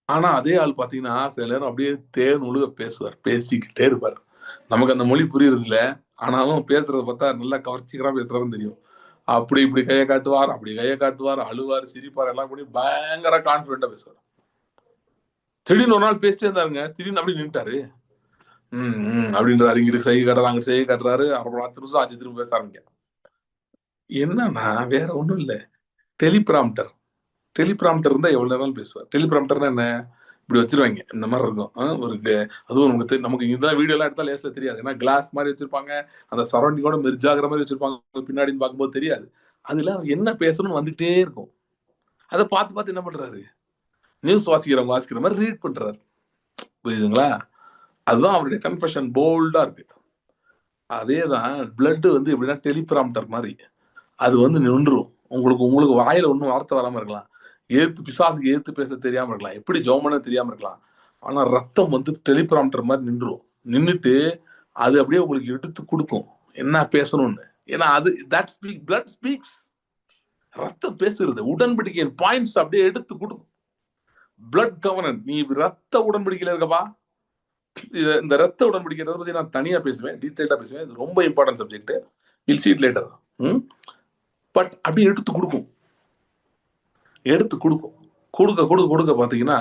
ஆனா அதே ஆள் பாத்தீங்கன்னா சில நேரம் அப்படியே தேன் ஒழுக பேசுவார், பேசிக்கிட்டே இருப்பார். நமக்கு அந்த மொழி புரியுறது இல்ல, ஆனாலும் பேசுறத பார்த்தா நல்லா கவர்ச்சிகரமா பேசுறதுன்னு தெரியும். அப்படி இப்படி கையை காட்டுவார், அப்படி கையை காட்டுவார், அழுவார், சிரிப்பார், எல்லாம் பண்ணி பயங்கர கான்பிடண்டா பேசுவார். திடீர்னு ஒரு நாள் பேசிட்டே இருந்தாருங்க, திடீர்னு அப்படி நின்ட்டாரு. அப்படின்றாரு, இங்கிட்டு செய்ய காட்டுறாரு, அங்கிட்டு செய்ய காட்டுறாரு. அப்புறம் 10 நிமிஷம் ஆச்சு, திரும்ப பேச ஆரம்பிக்க. என்னன்னா வேற ஒண்ணும் இல்ல, டெலிபிராம்டர். டெலிபிராம்டர் இருந்தா எவ்வளவு நேரம் பேசுவார். டெலிபிராம்டர்னா என்ன, இப்படி வச்சிருவாங்க, இந்த மாதிரி இருக்கும். அதுவும் நமக்கு இதெல்லாம் வீடியோ எல்லாம் எடுத்தா லேசா தெரியாது, ஏன்னா கிளாஸ் மாதிரி வச்சிருப்பாங்க, அந்த சரௌண்டிங்கோட மெர்ஜ் ஆகிற மாதிரி வச்சிருப்பாங்க, பின்னாடி பார்க்கும்போது தெரியாது. அதுல என்ன பேசணும்னு வந்துகிட்டே இருக்கும். அதை பார்த்து பார்த்து என்ன பண்றாரு, நியூஸ் வாசிக்கிற மாதிரி ரீட் பண்றாரு. புரியுதுங்களா? அதுதான் அவருடைய கன்ஃபெஷன், போல்டா இருக்கு. அதேதான் பிளட் வந்து எப்படின்னா டெலிபிராம்டர் மாதிரி, அது வந்து நின்றும். உங்களுக்கு வாயில ஒன்றும் வார்த்தை வராம இருக்கலாம், பிசாசுக்கு ஏத்து பேச தெரியாம இருக்கலாம், எப்படி ஜெபம் தெரியாம இருக்கலாம். ஆனா ரத்தம் வந்து டெலிபிராம்டர் மாதிரி நின்றும். நின்றுட்டு அது அப்படியே உங்களுக்கு எடுத்து கொடுக்கும் என்ன பேசணும்னு. ஏன்னா அது பிளட் ஸ்பீக்ஸ். ரத்தம் பேசுறது, உடன்படிக்கையின் பாயிண்ட்ஸ் அப்படியே எடுத்து கொடுக்கும். பிளட் கவர்னன்ட், நீ ரத்த உடன்படிக்கையில இருக்கப்பா. இந்த ரத்த உடன்படிக்கையை பத்தி நான் தனியா பேசுவேன், டீடைல்டா பேசுவேன். இது ரொம்ப important subject, will see it later. But அப்படியே எடுத்து கொடுக்கும், எடுத்து கொடுக்கும். கொடுக்க கொடுக்க கொடுக்க பாத்தீங்கன்னா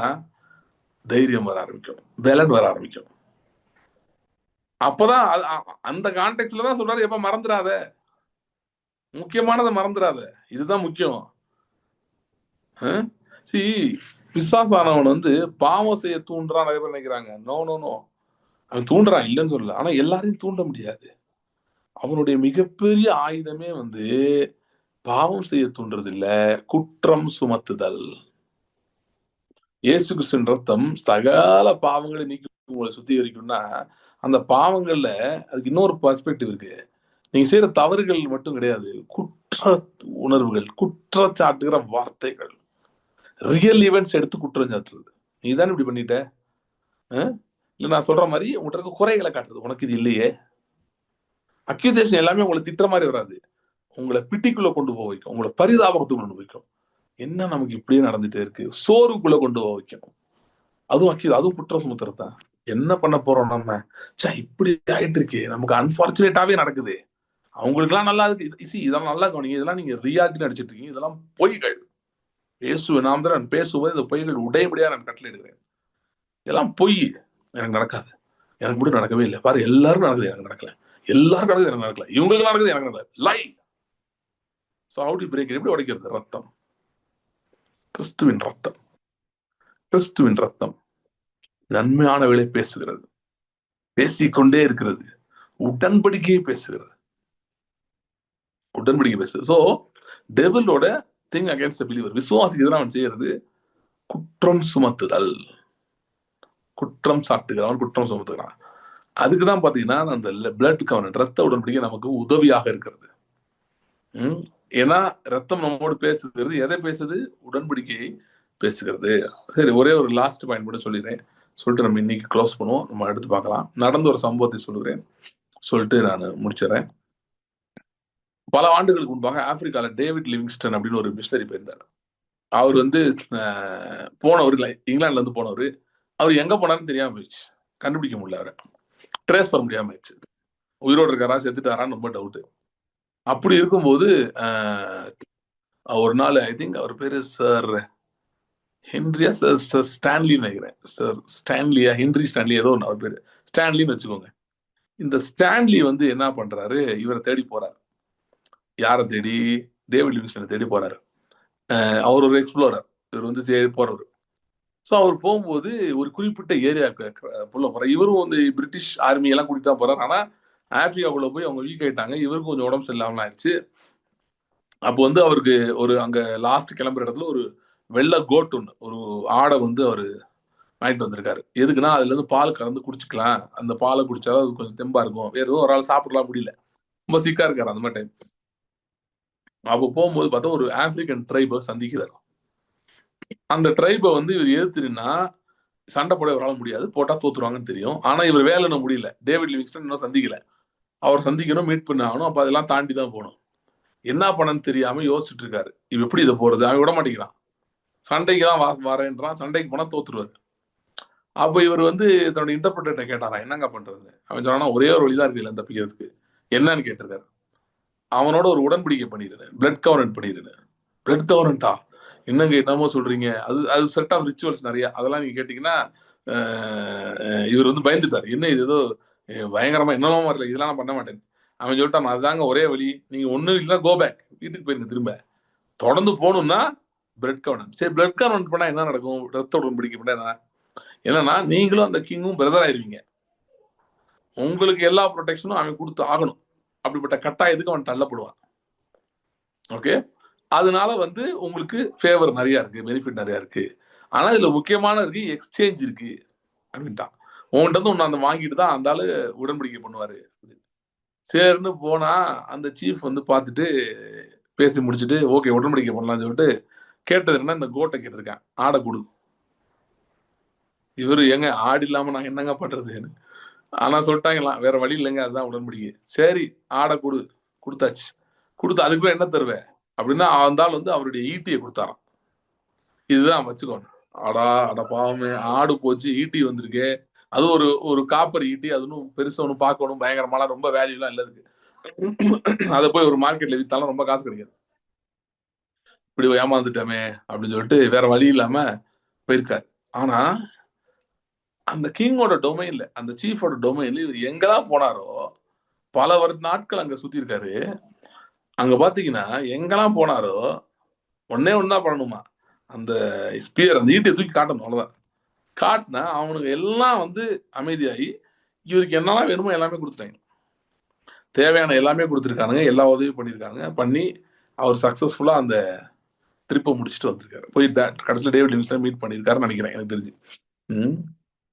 தைரியம் வர ஆரம்பிக்கும், பலன் வர ஆரம்பிக்கும். அப்பதான் அந்த கான்டெக்ட்ல தான் சொல்றாரு, எப்ப மறந்துடாத, முக்கியமானதை மறந்துடாத, இதுதான் முக்கியம். பிசாசானவன் வந்து பாவம் செய்ய தூண்டுறான், நிறைய பேர் நினைக்கிறாங்க. நோ நோ நோ, அவன் தூண்டுறான் இல்லைன்னு சொல்லல, ஆனா எல்லாரையும் தூண்ட முடியாது. அவனுடைய மிகப்பெரிய ஆயுதமே வந்து பாவம் செய்ய தூண்டுறது இல்ல, குற்றம் சுமத்துதல். இயேசு கிறிஸ்துவின் ரத்தம் சகல பாவங்களை நீக்கி உங்களை சுத்திகரிக்கும்னா, அந்த பாவங்கள்ல அதுக்கு இன்னொரு பெர்ஸ்பெக்டிவ் இருக்கு. நீங்க செய்யற தவறுகள் மட்டும் கிடையாது, குற்ற உணர்வுகள், குற்றச்சாட்டுகிற வார்த்தைகள், ரியல் ஈவெண்ட்ஸ் எடுத்து குற்றம் சாட்டுறது. நீ தானே இப்படி பண்ணிட்ட, இல்ல நான் சொல்ற மாதிரி உங்கள்கிட்ட இருக்க குறைகளை காட்டுறது, உனக்கு இது இல்லையே. அக்யூசேஷன் எல்லாமே உங்களை திட்டுற மாதிரி வராது, உங்களை பிட்டிக்குள்ள கொண்டு போக வைக்கும், உங்களை பரிதாபத்துக்கு கொண்டு வைக்கும். என்ன நமக்கு இப்படியே நடந்துட்டே இருக்கு, சோர்வுக்குள்ள கொண்டு போக வைக்கும். அதுவும் குற்றம் சுமத்துறது தான். என்ன பண்ண போறோம் நம்ம, இப்படி ஆயிட்டு இருக்கு, நமக்கு அன்பார்ச்சுனேட்டாவே நடக்குது. அவங்களுக்கு எல்லாம் நல்லா இருக்கு. இதெல்லாம் நல்லா கவனிங்க, இதெல்லாம் நீங்க ரியாலிட்டி நடிச்சிட்டு இருக்கீங்க, இதெல்லாம் பொய்கள். நாம் தான் பேசுவது இந்த பொய்கள் உடையபடியா நான் கட்டளை எடுக்கிறேன். இதெல்லாம் பொய், எனக்கு நடக்காது, எனக்கு மட்டும் நடக்கவே இல்லை, பாரு எல்லாரும் நடக்குது, எனக்கு நடக்கல, எல்லாருக்கும் நடக்குது, எனக்கு நடக்கல, இவங்களுக்கு நடக்குது, எனக்கு நடக்கல. Lie. So how to break it? எப்படி உடைக்கிறது? ரத்தம், கிறிஸ்துவின் ரத்தம். கிறிஸ்துவின் ரத்தம் நன்மையானவளை பேசுகிறது, பேசிக்கொண்டே இருக்கிறது, உடன்படிக்கையை பேசுகிறது, உடன்படிக்கை பேசுறது. சோ டெவிலோட திங் அகைன்ஸ்ட் பிலீவர், விசுவாசிக்கு எதிராக அவன் செய்யறது குற்றம் சுமத்துதல். குற்றம் சாட்டுகிறான், குற்றம் சுமத்துகிறான். அதுக்குதான் பாத்தீங்கன்னா அந்த பிளட் கவர்னன்ட், ரத்த உடன்படிக்கை நமக்கு உதவியாக இருக்கிறது. ஏன்னா ரத்தம் நம்மோடு பேசுகிறது, எதை பேசுது? உடன்படிக்கையை பேசுகிறது. சரி, ஒரே ஒரு லாஸ்ட் பாயிண்ட் மட்டும் சொல்லிடுறேன், சொல்லிட்டு நம்ம இன்னைக்கு க்ளோஸ் பண்ணுவோம். நம்ம எடுத்து பார்க்கலாம். நடந்த ஒரு சம்பவத்தை சொல்லுகிறேன், சொல்லிட்டு நான் முடிச்சிடறேன். பல ஆண்டுகளுக்கு முன்பாக ஆப்பிரிக்கால டேவிட் லிவிங்ஸ்டன் அப்படின்னு ஒரு மிஷனரி போயிருந்தார். அவர் வந்து போனவர் இங்கிலாந்துல இருந்து போனவர். அவர் எங்க போனாருன்னு தெரியாம போயிடுச்சு, கண்டுபிடிக்க முடியல, அவரை ட்ரேஸ் பண்ண முடியாம ஆயிடுச்சு. உயிரோடு இருக்காரா செத்துட்டாரான்னு ரொம்ப டவுட். அப்படி இருக்கும்போது ஒரு நாள், ஐ திங்க் அவர் பேரு சார் ஹென்ரியா, சார் ஸ்டான்லின்னு நினைக்கிறேன், சார் ஸ்டான்லியா, ஹென்ரி ஸ்டான்லி, ஏதோ ஒன்று அவர் பேரு, ஸ்டான்லின்னு வச்சுக்கோங்க. இந்த ஸ்டான்லி வந்து என்ன பண்றாரு, இவரை தேடி போறாரு. யாரை தேடி? டேவிட் லிவிங்ஸ்டனை தேடி போறாரு. அவர் ஒரு எக்ஸ்ப்ளோரர், இவர் வந்து தேடி போறவர். ஸோ அவர் போகும்போது ஒரு குறிப்பிட்ட ஏரியாவுக்கு போறாரு. இவரும் வந்து பிரிட்டிஷ் ஆர்மி எல்லாம் கூட்டிட்டு தான் போறாரு. ஆனா ஆப்பிரிக்காவுக்குள்ள போய் அவங்க வீக் ஆயிட்டாங்க, இவருக்கும் கொஞ்சம் உடம்பு சரியில்லாம ஆயிடுச்சு. அப்போ வந்து அவருக்கு ஒரு அங்க லாஸ்ட் கிளம்புற இடத்துல ஒரு வெள்ளை கோட் ஒன்று, ஒரு ஆடை வந்து அவரு வாங்கிட்டு வந்திருக்காரு. எதுக்குன்னா அதுல இருந்து பால் கலந்து குடிச்சுக்கலாம், அந்த பாலை குடிச்சாலும் அது கொஞ்சம் தெம்பா இருக்கும். வேற எதுவும் ஒரு ஆள் சாப்பிடலாம் முடியல, ரொம்ப சிக்கா இருக்காரு அந்த மாதிரி டைம். அப்போ போகும்போது பார்த்தா ஒரு ஆப்பிரிக்கன் ட்ரைபை சந்திக்கிறார். அந்த ட்ரைபை வந்து இவர் எதிர்த்துனா சண்டை போட இவரால் முடியாது, போட்டா தோத்துருவாங்கன்னு தெரியும். ஆனா இவர் வேலை இன்னும் முடியல, டேவிட் லிவிங்ஸ்டன் இன்னும் சந்திக்கல. அவர் சந்திக்கணும், மீட் பண்ண ஆகணும். அப்ப அதெல்லாம் தாண்டி தான் போகணும். என்ன பண்ணன்னு தெரியாம யோசிச்சுட்டு இருக்காரு. இவ எப்படி இதை போறது, அவன் விட மாட்டேங்கிறான். சண்டைக்கு தான் வரேன்றான், சண்டைக்கு போனா தோத்துருவாரு. அப்ப இவர் வந்து தன்னோட இன்டர்பிரேட்டர் கேட்டாராம், என்னங்க பண்றது. அவன் சொன்னா ஒரே ஒரு வழிதான் இருக்கு இல்ல தப்பிக்கிறதுக்கு. என்னன்னு கேட்டிருக்காரு. அவனோட ஒரு உடன்படிக்கை பண்ணிடுறேன், பிளட் கவர்னன்ட் பண்ணிடுறேன். பிளட் கவர்னன்ட்டா, என்னங்க என்னமோ சொல்றீங்க, அது அது செட் ஆஃப் ரிச்சுவல்ஸ் நிறைய, அதெல்லாம் நீங்க கேட்டீங்கன்னா இவர் வந்து பயந்துட்டார். என்ன இது ஏதோ பயங்கரமா என்னெல்லாம் வரல, இதெல்லாம் நான் பண்ண மாட்டேன். அவன் சொல்லிட்டான், அதுதாங்க ஒரே வழி, நீங்க ஒன்றும் இல்லைன்னா கோ பேக், வீட்டுக்கு போயிருங்க. திரும்ப தொடர்ந்து போகணும்னா பிளட் கவர்னன்ட். சரி, பிளட் கவர்னன்ட் பண்ணா என்ன நடக்கும், ரத்த உடன்படிக்கை பண்ணா என்ன, என்னன்னா நீங்களும் அந்த கிங்கும் பிரதர் ஆயிருவீங்க, உங்களுக்கு எல்லா ப்ரொடெக்ஷனும் அவன் கொடுத்து ஆகணும். அப்படிப்பட்ட கட்டாயத்துக்கு அவன் தள்ளப்படுவான். ஓகே, அதனால வந்து உங்களுக்கு ஃபேவர் நிறைய இருக்கு, பெனிஃபிட் நிறைய இருக்கு. ஆனா இதுல முக்கியமான இருக்கு, எக்ஸ்சேஞ்ச் இருக்கு அப்படின்ட்டான். உன்கிட்ட வந்து ஒன்னு அந்த வாங்கிட்டு தான் அந்த ஆளு உடன்படிக்கை பண்ணுவாரு. சரின்னு போனா அந்த சீஃப் வந்து பார்த்துட்டு பேசி முடிச்சுட்டு ஓகே உடன்படிக்கை பண்ணலாம்னு சொல்லிட்டு கேட்டது என்ன, இந்த கோட்டை கேட்டிருக்கேன், ஆடை கொடு. இவரு எங்க ஆடு இல்லாம நான் என்னங்க பண்றதுன்னு. ஆனா சொல்லிட்டாங்களாம், வேற வழி இல்லைங்க, அதுதான் உடன்படிக்கை. சரி, ஆடை கொடு. கொடுத்தாச்சு. கொடுத்து அதுக்கு என்ன தருவேன் அப்படின்னா அந்த ஆள் வந்து அவருடைய ஈட்டியை கொடுத்தாராம். இதுதான் வச்சுக்கோங்க. அடா அட பாவமே, ஆடு போச்சு, ஈட்டி வந்திருக்கு. அது ஒரு ஒரு காப்பர் ஈட்டி, அது ஒன்றும் பெருசா ஒன்றும் பார்க்கணும் பயங்கரமாலாம் ரொம்ப வேல்யூலாம் இல்லை இருக்கு. அதை போய் ஒரு மார்க்கெட்ல வித்தாலும் ரொம்ப காசு கிடைக்காது. இப்படி ஏமாந்துட்டோமே அப்படின்னு சொல்லிட்டு வேற வழி இல்லாம போயிருக்காரு. ஆனா அந்த கிங்கோட டொமைன்ல, அந்த சீஃபோட டொமைன்ல இவர் எங்கெல்லாம் போனாரோ பல நாட்கள் அங்க சுத்தி இருக்காரு. அங்க பாத்தீங்கன்னா எங்கெல்லாம் போனாரோ ஒன்னே ஒண்ணுதான் பண்ணணுமா, அந்த ஸ்பியர், அந்த ஈட்டியை தூக்கி காட்டணும், அவ்வளவுதான். காட்டினா அவனுக்கு எல்லாம் வந்து அமைதியாகி இவருக்கு என்னெல்லாம் வேணுமோ எல்லாமே கொடுத்துட்டாங்க. தேவையான எல்லாமே கொடுத்துருக்கானுங்க, எல்லா உதவியும் பண்ணியிருக்காங்க. பண்ணி அவர் சக்சஸ்ஃபுல்லா அந்த ட்ரிப்பை முடிச்சுட்டு வந்திருக்காரு. போய் கடைசியில் டேவிட் லிவிங்ஸ்டன் மீட் பண்ணியிருக்காருன்னு நினைக்கிறேன் எனக்கு தெரிஞ்சு.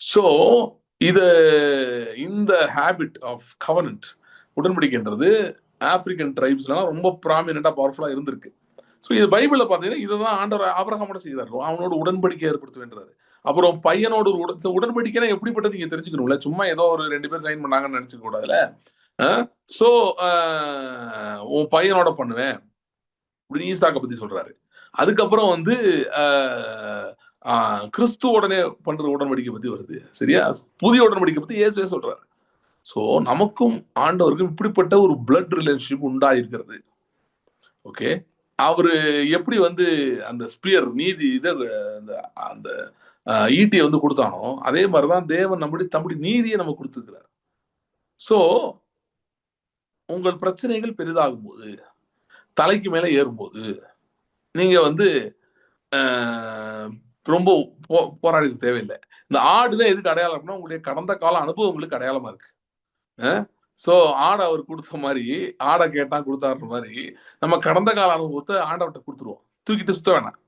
ஸோ இது இந்த ஹேபிட் ஆஃப் கவர்னன்ட், உடன்படிக்கைன்றது ஆப்பிரிக்கன் ட்ரைப்ஸ்லாம் ரொம்ப ப்ராமினெண்டா பவர்ஃபுல்லா இருந்திருக்கு. ஸோ இது பைபிள்ல பார்த்தீங்கன்னா இதை தான் ஆண்டவர் ஆபிரகாமோட செய்தார், அவனோட உடன்படிக்கை ஏற்படுத்த வேண்டாரு. அப்புறம் பையனோட ஒரு உடன்படிக்கைனா எப்படிப்பட்டது நீங்க தெரிஞ்சுக்கணும்ல, சும்மா ஏதோ ஒரு 2 பேர் சைன் பண்ணாங்கன்னு நினைச்சுக்க கூடாதுல. ஸோ உன் பையனோட பண்ணுவேன் அப்படின்னு ஈசாக்க பத்தி சொல்றாரு. அதுக்கப்புறம் வந்து கிறிஸ்துவோடனே பண்ற உடன்படிக்கை பத்தி வருது, சரியா. புதிய உடன்படிக்கை பத்தி இயேசுவே சொல்றாரு. ஸோ நமக்கும் ஆண்டவருக்கும் இப்படிப்பட்ட ஒரு பிளட் ரிலேஷன்ஷிப் உண்டாயிருக்கிறது. ஓகே, அவரு எப்படி வந்து அந்த ஸ்பியர் நீதி இதை அந்த ஈட்டியை வந்து கொடுத்தானோ அதே மாதிரிதான் தேவன் தம்முடைய நீதியை நம்ம கொடுத்துருக்கிறார். ஸோ உங்கள் பிரச்சனைகள் பெரிதாகும் போது, தலைக்கு மேல ஏறும்போது நீங்க வந்து ரொம்ப போராடி தேவையில்லை. இந்த ஆடுதான் எதுக்கு அடையாளம் அப்படின்னா உங்களுடைய கடந்த கால அனுபவம் உங்களுக்கு அடையாளமா இருக்கு. ஸோ ஆடை அவர் கொடுத்த மாதிரி, ஆடை கேட்டா கொடுத்தாருன்ற மாதிரி நம்ம கடந்த கால அனுபவத்தை ஆண்டவர்கிட்ட கொடுத்துருவோம், தூக்கிட்டு சுத்த வேணாம்.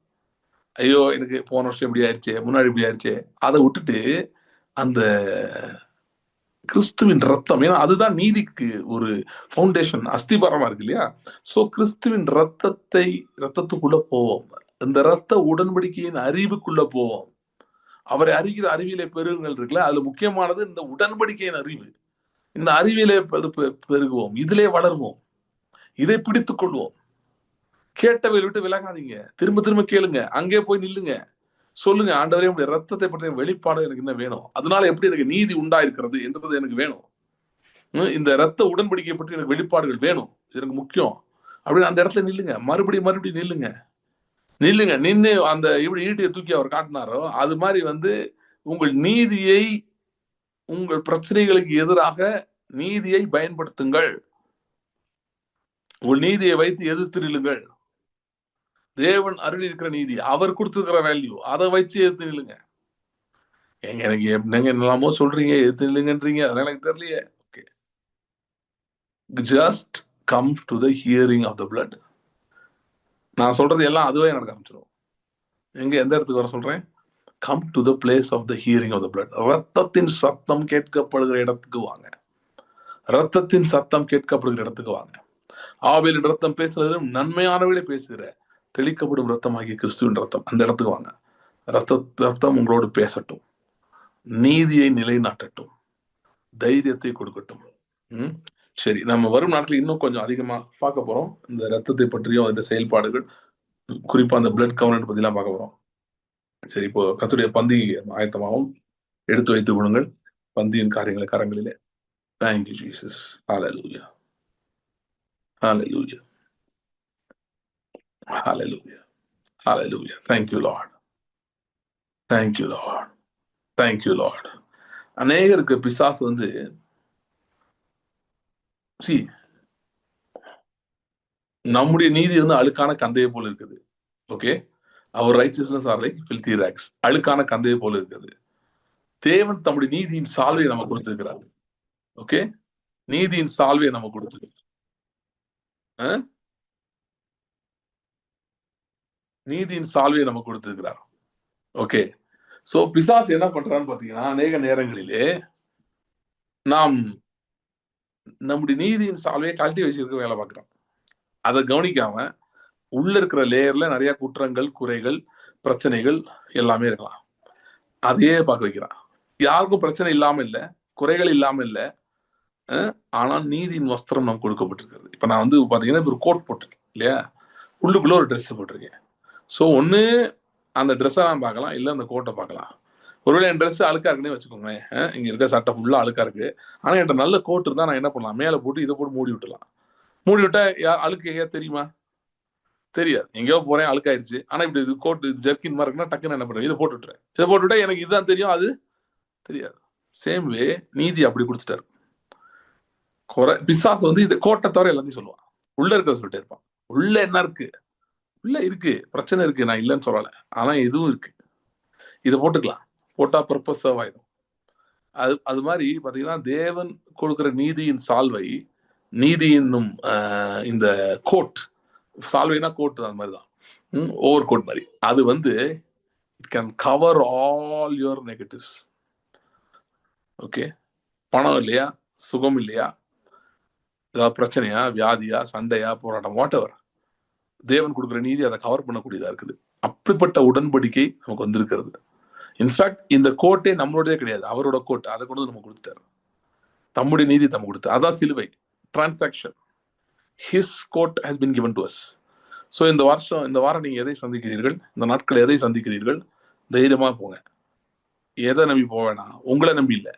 ஐயோ எனக்கு போன வருஷம் இப்படி ஆயிடுச்சு, முன்னாடி இப்படி ஆயிடுச்சு, அதை விட்டுட்டு அந்த கிறிஸ்துவின் ரத்தம், ஏன்னா அதுதான் நீதிக்கு ஒரு ஃபவுண்டேஷன், அஸ்திபாரமா இருக்கு இல்லையா. சோ கிறிஸ்துவின் ரத்தத்துக்குள்ள போவோம், இந்த ரத்த உடன்படிக்கையின் அறிவுக்குள்ள போவோம். அவரை அறிகிற அறிவியலை பெருகுங்கள் இருக்குல்ல, அதுல முக்கியமானது இந்த உடன்படிக்கையின் அறிவு. இந்த அறிவியலை பெருகுவோம், இதிலே வளர்வோம், இதை பிடித்துக் கொள்வோம். கேட்டவை விட்டு விலகாதீங்க, திரும்ப திரும்ப கேளுங்க, அங்கே போய் நில்லுங்க, சொல்லுங்க, ஆண்டவரே உடைய ரத்தத்தை பற்றிய வெளிப்பாடு எனக்கு என்ன வேணும், அதனால எப்படி எனக்கு நீதி உண்டாயிருக்கிறது என்றது எனக்கு வேணும், இந்த ரத்த உடன்படிக்கை பற்றி எனக்கு வெளிப்பாடுகள் வேணும், இது எனக்கு முக்கியம் அப்படின்னு அந்த இடத்துல நில்லுங்க, மறுபடியும் நில்லுங்க. நின்று அந்த எப்படி ஈட்டியை தூக்கி அவர் காட்டினாரோ அது மாதிரி வந்து உங்கள் நீதியை, உங்கள் பிரச்சனைகளுக்கு எதிராக நீதியை பயன்படுத்துங்கள். உங்கள் நீதியை வைத்து எதிர்த்து நில்லுங்கள். தேவன் அருள் இருக்கிற நீதி, அவர் கொடுத்துருக்கிற வேல்யூ, அதை வச்சு எதிர்த்து நில்லுங்க. எனக்கு என்னெல்லாமோ சொல்றீங்க, எதிர்த்து நில்லுங்கன்றீங்க, அதெல்லாம் எனக்கு தெரியலையே. Okay, just come to the hearing of the blood. நான் சொல்றது எல்லாம் அதுவே நடக்க ஆரம்பிச்சிடும். எங்க எந்த இடத்துக்கு வர சொல்றேன்? Come to the place of the hearing of the blood. ரத்தத்தின் சத்தம் கேட்கப்படுகிற இடத்துக்கு வாங்க. ரத்தத்தின் சத்தம் கேட்கப்படுகிற இடத்துக்கு வாங்க. ஆபேலின் ரத்தம் பேசுறதும் நன்மையானவர்களே பேசுகிற தெளிக்கப்படும் ரத்தம் ஆகிய கிறிஸ்துவின் ரத்தம், அந்த இடத்துக்கு வாங்க. ரத்தம் உங்களோடு பேசட்டும், நீதியை நிலைநாட்டட்டும், தைரியத்தை கொடுக்கட்டும். சரி, நம்ம வரும் நாட்களில் இன்னும் கொஞ்சம் அதிகமா பார்க்க போறோம். இந்த ரத்தத்தை பற்றியும் அதோட செயல்பாடுகள், குறிப்பா அந்த பிளட் கவர்னன்ட் பத்தி எல்லாம் பார்க்க போறோம். சரி, இப்போ கர்த்தருடைய பந்தி ஆயத்தமாகவும் எடுத்து வைத்துக் கொள்ளுங்கள் பந்தியின் காரியங்களை கரங்களிலே. Thank you, Jesus. Hallelujah. Hallelujah. Hallelujah. Hallelujah. Thank you, Lord. Thank you, Lord. Thank you, Lord. அநேகருக்கு பிசாசு வந்து நம்முடைய நீதி வந்து அழுக்கான கந்தையை போல இருக்குது. Okay, our righteousness are like filthy rags. அழுக்கான கந்தையை போல இருக்குது. தேவன் தம்முடைய நீதியின் சால்வையை நம்ம கொடுத்திருக்கிறார். ஓகே, நீதியின் சால்வையை நம்ம கொடுத்திருக்கிறார். நீதியின் சால்வையை நம்ம கொடுத்திருக்கிறார். ஓகே, சோ பிசாசு என்ன பண்றான்னு பாத்தீங்கன்னா, அநேக நேரங்களிலே நாம் நம்முடைய நீதியின் சால்வையை கழட்டி வச்சிருக்க வேலை பார்க்கிறோம். அதை கவனிக்காம உள்ள இருக்கிற லேயர்ல நிறைய குற்றங்கள், குறைகள், பிரச்சனைகள் எல்லாமே இருக்கலாம். அதையே பார்க்க வைக்கிறான். யாருக்கும் பிரச்சனை இல்லாம இல்ல, குறைகள் இல்லாம இல்ல, ஆனால் நீதியின் வஸ்திரம் நமக்கு கொடுக்கப்பட்டிருக்கிறது. இப்ப நான் வந்து பாத்தீங்கன்னா ஒரு கோட் போட்டிருக்கேன் இல்லையா, உள்ளுக்குள்ள ஒரு ட்ரெஸ் போட்டிருக்கேன். ஸோ ஒன்று அந்த ட்ரெஸ்ஸை நான் பார்க்கலாம், இல்லை அந்த கோட்டை பார்க்கலாம். ஒருவேளை என் ட்ரெஸ் அழுக்கா இருக்குன்னே வச்சுக்கோங்களேன், இங்கே இருக்க சட்டை ஃபுல்லாக அழுக்கா இருக்கு, ஆனால் என்கிட்ட நல்ல கோட் இருந்தால் நான் என்ன பண்ணலாம், மேலே போட்டு இதை போட்டு மூடி விட்டுலாம். மூடி விட்டா அழுக்கு எங்கேயா தெரியுமா? தெரியாது. எங்கேயோ போறேன் அழுக்காயிருச்சு, ஆனால் இப்படி இது கோட் இது ஜெர்கின் மாதிரி இருக்குன்னா டக்குன்னு என்ன பண்ணுறேன், இதை போட்டு விட்டுறேன். இதை போட்டு விட்டா எனக்கு இதுதான் தெரியும், அது தெரியாது. சேம் வே நீதி அப்படி கொடுத்துட்டாரு. பிசாசு வந்து இந்த கோட்டை தவிர எல்லாத்தையும் சொல்லுவான், உள்ள இருக்கிறத சொல்லிட்டே இருப்பான். உள்ள என்ன இருக்கு? உள்ள இருக்கு, பிரச்சனை இருக்கு, நான் இல்லைன்னு சொல்லலை, ஆனா எதுவும் இருக்கு, இதை போட்டுக்கலாம், போட்டா பர்பஸ் சர்வ் ஆயிடும். அது மாதிரி பாத்தீங்கன்னா தேவன் கொடுக்கிற நீதியின் சால்வை, நீதி என்னும் இந்த கோட், சால்வைனா கோட் அந்த மாதிரிதான், ஓவர் கோட் மாதிரி, அது வந்து it can cover all your negatives. Okay, பணம் இல்லையா, சுகம் இல்லையா, ஏதாவது பிரச்சனையா, வியாதியா, சண்டையா, போராட்டம், வாட் எவர், தேவன் கொடுக்குற நீதி அதை கவர் பண்ணக்கூடியதா இருக்குது. அப்படிப்பட்ட உடன்படிக்கை நமக்கு வந்திருக்கிறது. இன்ஃபேக்ட் இந்த கோட்டே நம்மளோடதே கிடையாது, அவரோட கோட், அதை கொண்டு நம்ம கொடுத்துட்டாரு. தம்முடைய நீதி நம்ம கொடுத்தார், அதான் சிலுவை transaction. His code has been given to us. So இந்த வாரம் நீங்க எதை சந்திக்கிறீர்கள், இந்த நாட்கள் எதை சந்திக்கிறீர்கள், தைரியமா போங்க. எதை நம்பி போக வேணாம், உங்களை நம்பி இல்லை,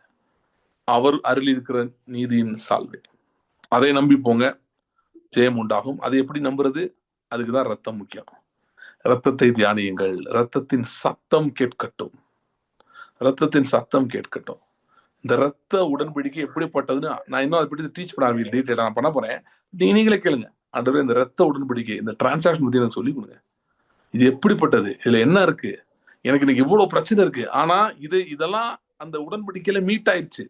அவர் அருள் இருக்கிற நீதியின் சால்வை, அதை நம்பி போங்க, ஜெயம் உண்டாகும். அதை எப்படி நம்புறது? அதுக்குதான் ரத்தம் முக்கியம். ரத்தத்தை தியானியுங்கள், ரத்தத்தின் சத்தம் கேட்கட்டும், ரத்தத்தின் சத்தம் கேட்கட்டும். இந்த ரத்த உடன்படிக்கை எப்படிப்பட்டதுன்னு நான் இன்னும் அதை பற்றி டீச் பண்ண டீட்டெயிலாக நான் பண்ண போறேன். நீங்களே கேளுங்க, ஆண்டவரே இந்த ரத்த உடன்படிக்கை, இந்த டிரான்சாக்ஷன் பத்தி எனக்கு சொல்லி கொடுங்க, இது எப்படிப்பட்டது, இதுல என்ன இருக்கு, எனக்கு இன்னைக்கு இவ்வளவு பிரச்சனை இருக்கு, ஆனா இதெல்லாம் அந்த உடன்படிக்கையில மீட் ஆயிடுச்சு.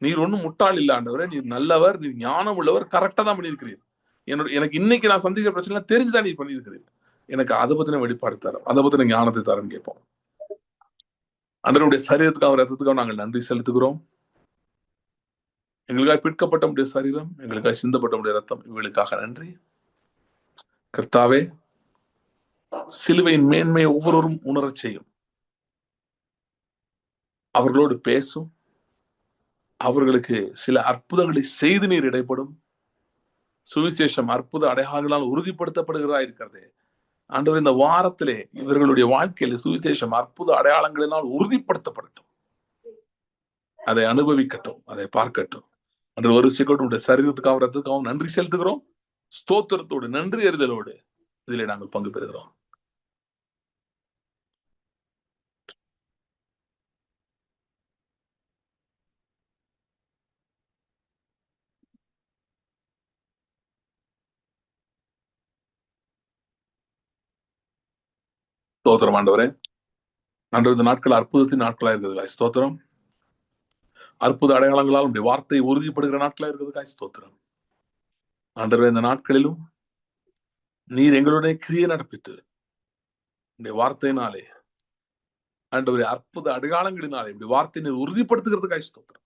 நீர் ஒன்றும் முட்டாள் இல்ல ஆண்டவரே, நீர் நல்லவர், நீர் ஞானம் உள்ளவர், கரெக்டா தான் பண்ணியிருக்கிறீர். எனக்கு இன்னைக்கு நான் சந்திக்கிற பிரச்சனை தெரிஞ்சுதான் நீர் பண்ணியிருக்கிறீர், எனக்கு அதை பத்தின வெளிப்பாடு தரோம், அதை பத்தின ஞானத்தை தரோம்னு கேட்போம். அன்றனுடைய சரீரத்துக்காக ரத்தத்துக்காக நாங்கள் நன்றி செலுத்துகிறோம். எங்களுக்காக பிற்கப்பட்ட முடிய சரீரம், எங்களுக்காக சிந்தப்பட்ட முடிய ரத்தம், இவர்களுக்காக நன்றி. கர்த்தாவே, சிலுவையின் மேன்மையை ஒவ்வொருவரும் உணரச் செய்யும், அவர்களோடு பேசும், அவர்களுக்கு சில அற்புதங்களை செய்து நீர் இடைப்படும். சுவிசேஷம் அற்புத அடையாளங்களால் உறுதிப்படுத்தப்படுகிறதா இருக்கிறது ஆண்டவர். இந்த வாரத்திலே இவர்களுடைய வாழ்க்கையில சுவிசேஷம் அற்புத அடையாளங்களினால் உறுதிப்படுத்தப்படட்டும், அதை அனுபவிக்கட்டும், அதை பார்க்கட்டும். அன்று ஒரு சிக்கோடு சரீரத்துக்காக ரத்தத்துக்காகவும் நன்றி செலுத்துகிறோம். ஸ்தோத்திரத்தோடு நன்றி அறிதலோடு இதிலே நாங்கள் பங்கு பெறுகிறோம். ஸ்தோத்திரம் ஆண்டவரே. அன்று இந்த நாட்கள் அற்புதத்தின் நாட்களா இருக்கிறது, ஸ்தோத்திரம். அற்புத அடையாளங்களால் உடைய வார்த்தை உறுதிப்படுகிற நாட்களா இருக்கிறது, ஸ்தோத்திரம். ஆண்டவரே, இந்த நாட்களிலும் நீர் எங்களுடைய கிரியை நடப்பித்து உடைய வார்த்தையினாலே ஆண்டவரே அற்புத அடையாளங்களினாலே இப்படி வார்த்தை நீர் உறுதிப்படுத்துகிறதுக்காய் ஸ்தோத்திரம்.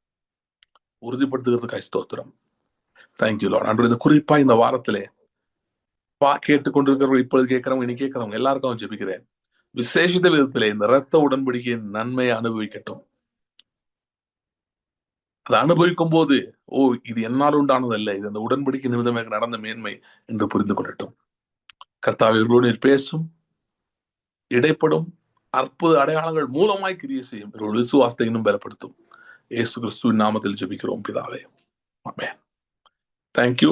உறுதிப்படுத்துகிறதுக்காய் ஸ்தோத்திரம். Thank you Lord. ஆண்டவரே, இந்த குறிப்பா இந்த வாரத்திலே கேட்டுக்கொண்டிருக்கிறவங்க, இப்பொழுது கேட்கிறவங்க, இனி கேட்கிறவங்க எல்லாருக்கும் ஜெபிக்கிறேன். விசேஷித்த விதத்திலே இந்த இரத்த உடன்படிக்கையின் நன்மையை அனுபவிக்கட்டும். அதை அனுபவிக்கும் போது, ஓ, இது என்னால் உண்டானது அல்ல, இது அந்த உடன்படிக்கை நிமித்தமாக நடந்த மேன்மை என்று புரிந்து கொள்ளட்டும். கர்த்தாவே, இவர்களோடு நீர் பேசும், இடைப்படும், அற்புத அடையாளங்கள் மூலமாய் கிரியை செய்யும். இவர்கள் விசுவாசத்தை இன்னும் பலப்படுத்தும். இயேசு கிறிஸ்துவின் நாமத்தில் ஜெபிக்கிறோம் பிதாவே. ஆமென். Thank you.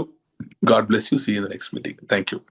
God bless you. See you in the next meeting. Thank you.